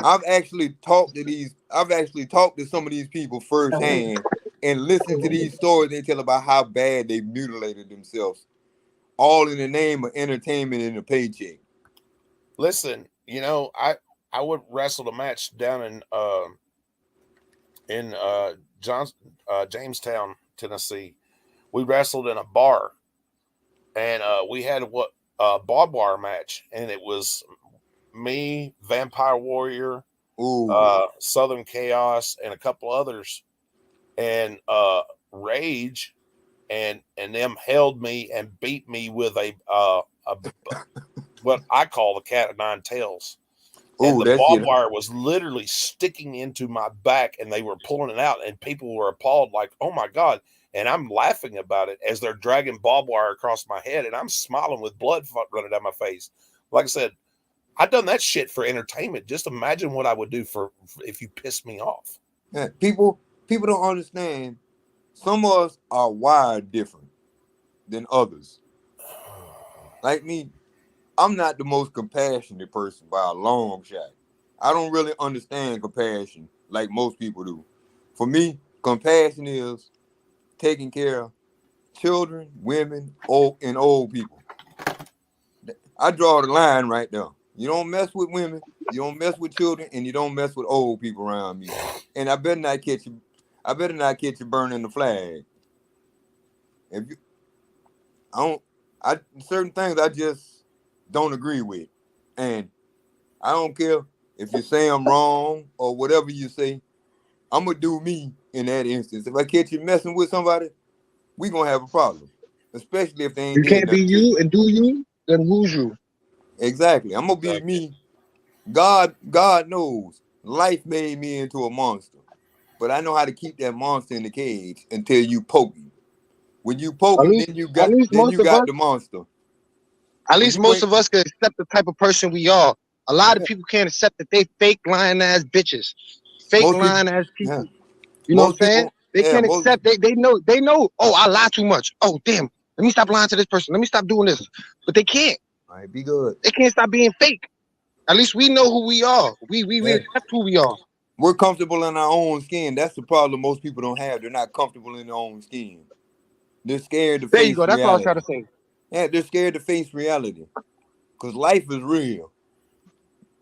I've actually talked to some of these people firsthand and listened to these stories they tell about how bad they mutilated themselves, all in the name of entertainment and a paycheck.
Listen, you know, I would wrestle a match down in Jamestown, Tennessee. We wrestled in a bar, and we had a barbed wire match, and it was me, Vampire Warrior, Southern Chaos, and a couple others, and Rage, and them held me and beat me with a what I call the cat of nine tails. And the barbed wire was literally sticking into my back, and they were pulling it out, and people were appalled, like, "Oh my God!" And I'm laughing about it as they're dragging barbed wire across my head, and I'm smiling with blood running down my face. Like I said, I've done that shit for entertainment. Just imagine what I would do for if you pissed me off.
Yeah, people don't understand. Some of us are wired different than others. Like me, I'm not the most compassionate person by a long shot. I don't really understand compassion like most people do. For me, compassion is taking care of children, women, and old people. I draw the line right there. You don't mess with women, you don't mess with children, and you don't mess with old people around me. And I better not catch you burning the flag. If you, certain things I just don't agree with, and I don't care if you say I'm wrong or whatever you say. I'm gonna do me in that instance. If I catch you messing with somebody, we gonna have a problem. Especially if they ain't
You
did
can't be
nothing to you.
you and do you, then who's you?
Exactly. I'm gonna be
Exactly.
me. God knows. Life made me into a monster. But I know how to keep that monster in the cage until you poke him. When you poke
At
him,
least, at least
then
most
you
of us,
got the monster.
at
When
least
you
most
ain't
of us can accept the type of person we are. A lot of
yeah,
people can't accept that they fake lying ass bitches, fake
most people
lying ass
yeah,
people. You know what I'm
most
saying?
people
They
yeah,
can't
most
accept. They know. Oh, I lie too much. Oh, damn. Let me stop lying to this person. Let me stop doing this. But they can't.
might be good.
They can't stop being fake. At least we know who we are. We
Yeah.
accept who we are.
We're comfortable in our own skin. That's the problem most people don't have. They're not comfortable in their own skin. They're scared to
There you
face
go. That's what I was trying
reality.
to say.
Yeah, they're scared to face reality. Because life is real.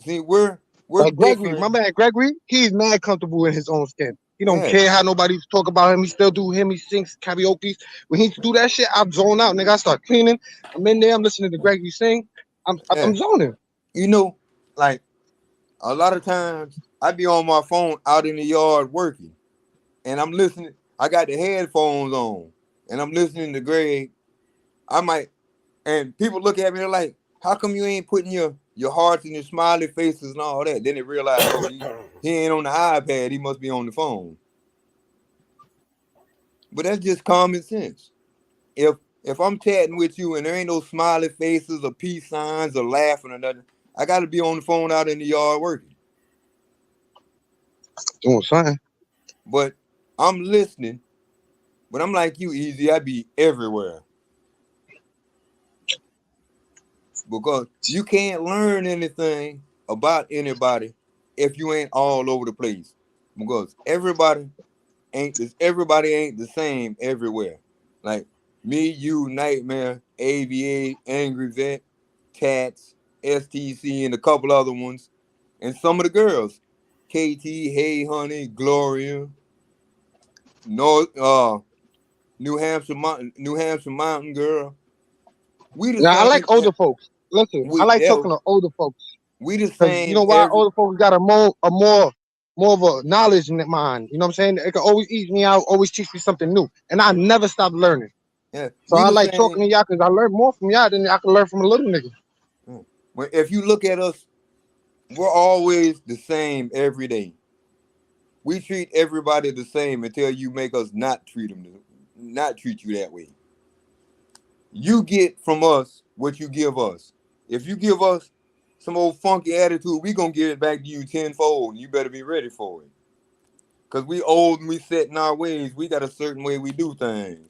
See, we're
Like Gregory,
different.
my man Gregory, he's mad comfortable in his own skin. He don't
Yeah,
care how nobody talk about him. He still do him. He sings karaoke. When he do that shit, I'm zone out, nigga. I start cleaning. I'm in there. I'm listening to Gregory sing.
yeah.
I'm zoning.
You know, like a lot of times I be on my phone out in the yard working and I'm listening. I got the headphones on and I'm listening to Greg. I might, and people look at me, they're like, how come you ain't putting your hearts and your smiley faces and all that? Then they realize, oh, he ain't on the iPad. He must be on the phone. But that's just common sense. If if I'm chatting with you and there ain't no smiley faces or peace signs or laughing or nothing, I got to be on the phone out in the yard working.
Doing something.
But I'm listening. But I'm like you, Easy. I be everywhere because you can't learn anything about anybody if you ain't all over the place. Because everybody ain't the same everywhere. Like me, you, Nightmare, AVA, Angry Vet, Cats, STC, and a couple other ones, and some of the girls, KT, Hey Honey, Gloria, North, New Hampshire Mountain Girl. We the
Now I like
same.
older folks. Listen, I
We
like
yeah,
talking to older folks
we the
because you
same
know why
every.
older folks got a more of a knowledge in their mind. You know what I'm saying? It can always ease me out, always teach me something new, and I never stop learning.
Yeah,
So
we
I
the
like
same.
talking to y'all because I learn more from y'all than I can learn from a little nigga.
Yeah. When if you look at us, we're always the same every day. We treat everybody the same until you make us not treat you that way. You get from us what you give us. If you give us some old funky attitude, we gonna give it back to you tenfold, and you better be ready for it. Cause we old and we set in our ways. We got a certain way we do things,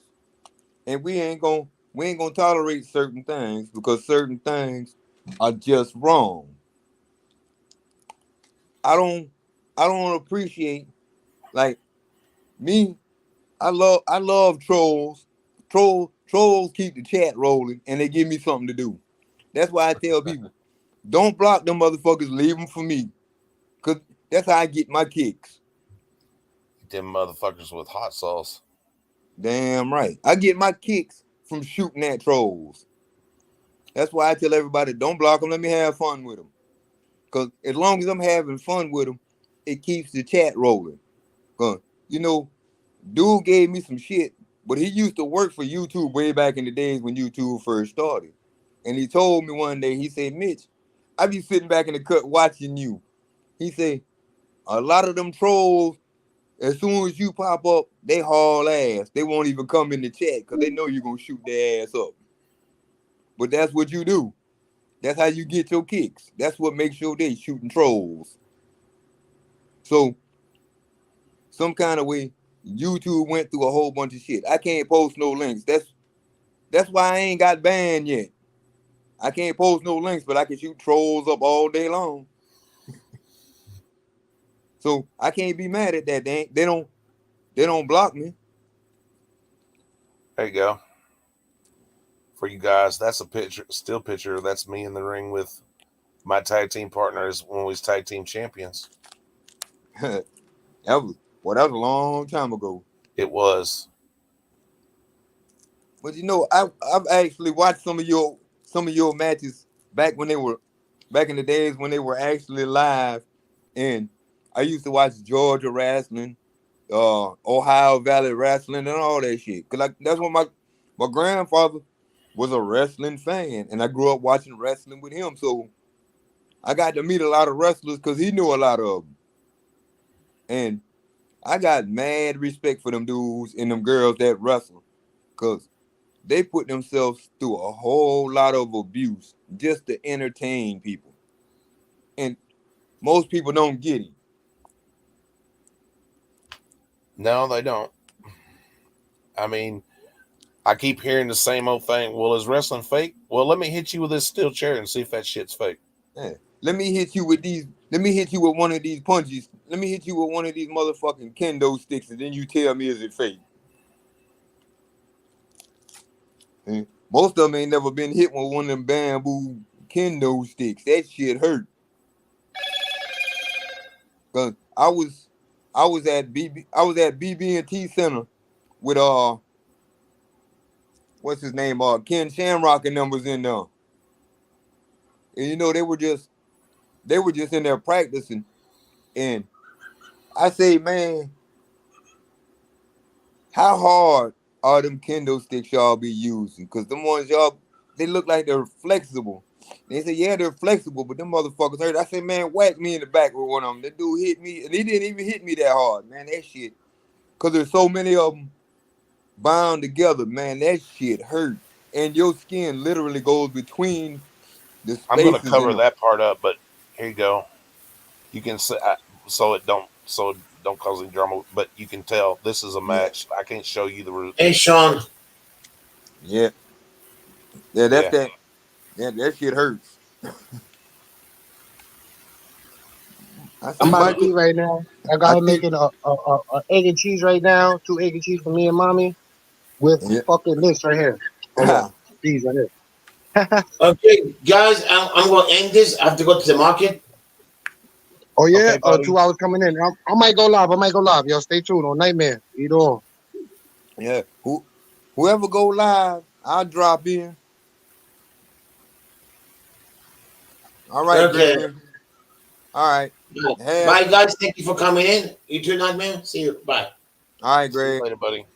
and we ain't gonna tolerate certain things because certain things are just wrong. I don't I don't appreciate like me. I love trolls. Trolls keep the chat rolling and they give me something to do. That's why I tell people, don't block them motherfuckers, leave them for me. Cause that's how I get my kicks.
Them motherfuckers with hot sauce.
Damn right. I get my kicks from shooting at trolls. That's why I tell everybody, don't block them, let me have fun with them. Cause as long as I'm having fun with them, it keeps the chat rolling. Cause you know, dude gave me some shit, but he used to work for YouTube way back in the days when YouTube first started. And he told me one day, he said, Mitch, I be sitting back in the cut watching you. He said, a lot of them trolls, as soon as you pop up, they haul ass. They won't even come in the chat because they know you're going to shoot their ass up. But that's what you do. That's how you get your kicks. That's what makes your day, shooting trolls. So, some kind of way, YouTube went through a whole bunch of shit. I can't post no links. That's why I ain't got banned yet. I can't post no links, but I can shoot trolls up all day long. So I can't be mad at that. They don't block me.
There you go. For you guys, that's a still picture. That's me in the ring with my tag team partners when we was tag team champions.
that that was a long time ago.
It was.
But I've actually watched some of your matches back when they were back in the days when they were actually live. And I used to watch Georgia wrestling, Ohio Valley wrestling, and all that shit. Cause that's what my grandfather was a wrestling fan, and I grew up watching wrestling with him. So I got to meet a lot of wrestlers because he knew a lot of them. And I got mad respect for them dudes and them girls that wrestle, because they put themselves through a whole lot of abuse just to entertain people. And most people don't get it.
No, they don't. I mean, I keep hearing the same old thing. Well, is wrestling fake? Well, let me hit you with this steel chair and see if that shit's fake.
Yeah. Let me hit you with one of these punches. Let me hit you with one of these motherfucking kendo sticks, and then you tell me is it fake. And most of them ain't never been hit with one of them bamboo kendo sticks. That shit hurt. Cause I was at BB&T Center with what's his name? Ken Shamrock and them was in there. And you know, they were just in there practicing. And I say, man, how hard are them kendo sticks y'all be using? Because them ones y'all, they look like they're flexible. They say, yeah, they're flexible, but them motherfuckers hurt. I say, man, whack me in the back with one of them. The dude hit me, and he didn't even hit me that hard, man. That shit, because there's so many of them bound together, man. That shit hurt. And your skin literally goes between the spaces.
I'm going to cover that part up, but here you go. You can say so it don't cause any drama, but you can tell this is a match. Yeah. I can't show you the.
Hey, Sean.
Yeah. Yeah, that's that. Yeah, that shit hurts.
I'm about to eat right now. I got making a egg and cheese right now. 2 egg and cheese for me and mommy with fucking this right here. These right here.
Okay, guys, I'm going to end this. I have to go to the market.
Oh, yeah? Okay, 2 hours coming in. I might go live. Yo, stay tuned on Nightmare. Either or.
Yeah. Whoever go live, I'll drop in. All right,
okay.
Gregory. All right.
Bye, guys. Thank you for coming in. You too, Nightmare. See you. Bye.
All right, Greg.
See you later, buddy.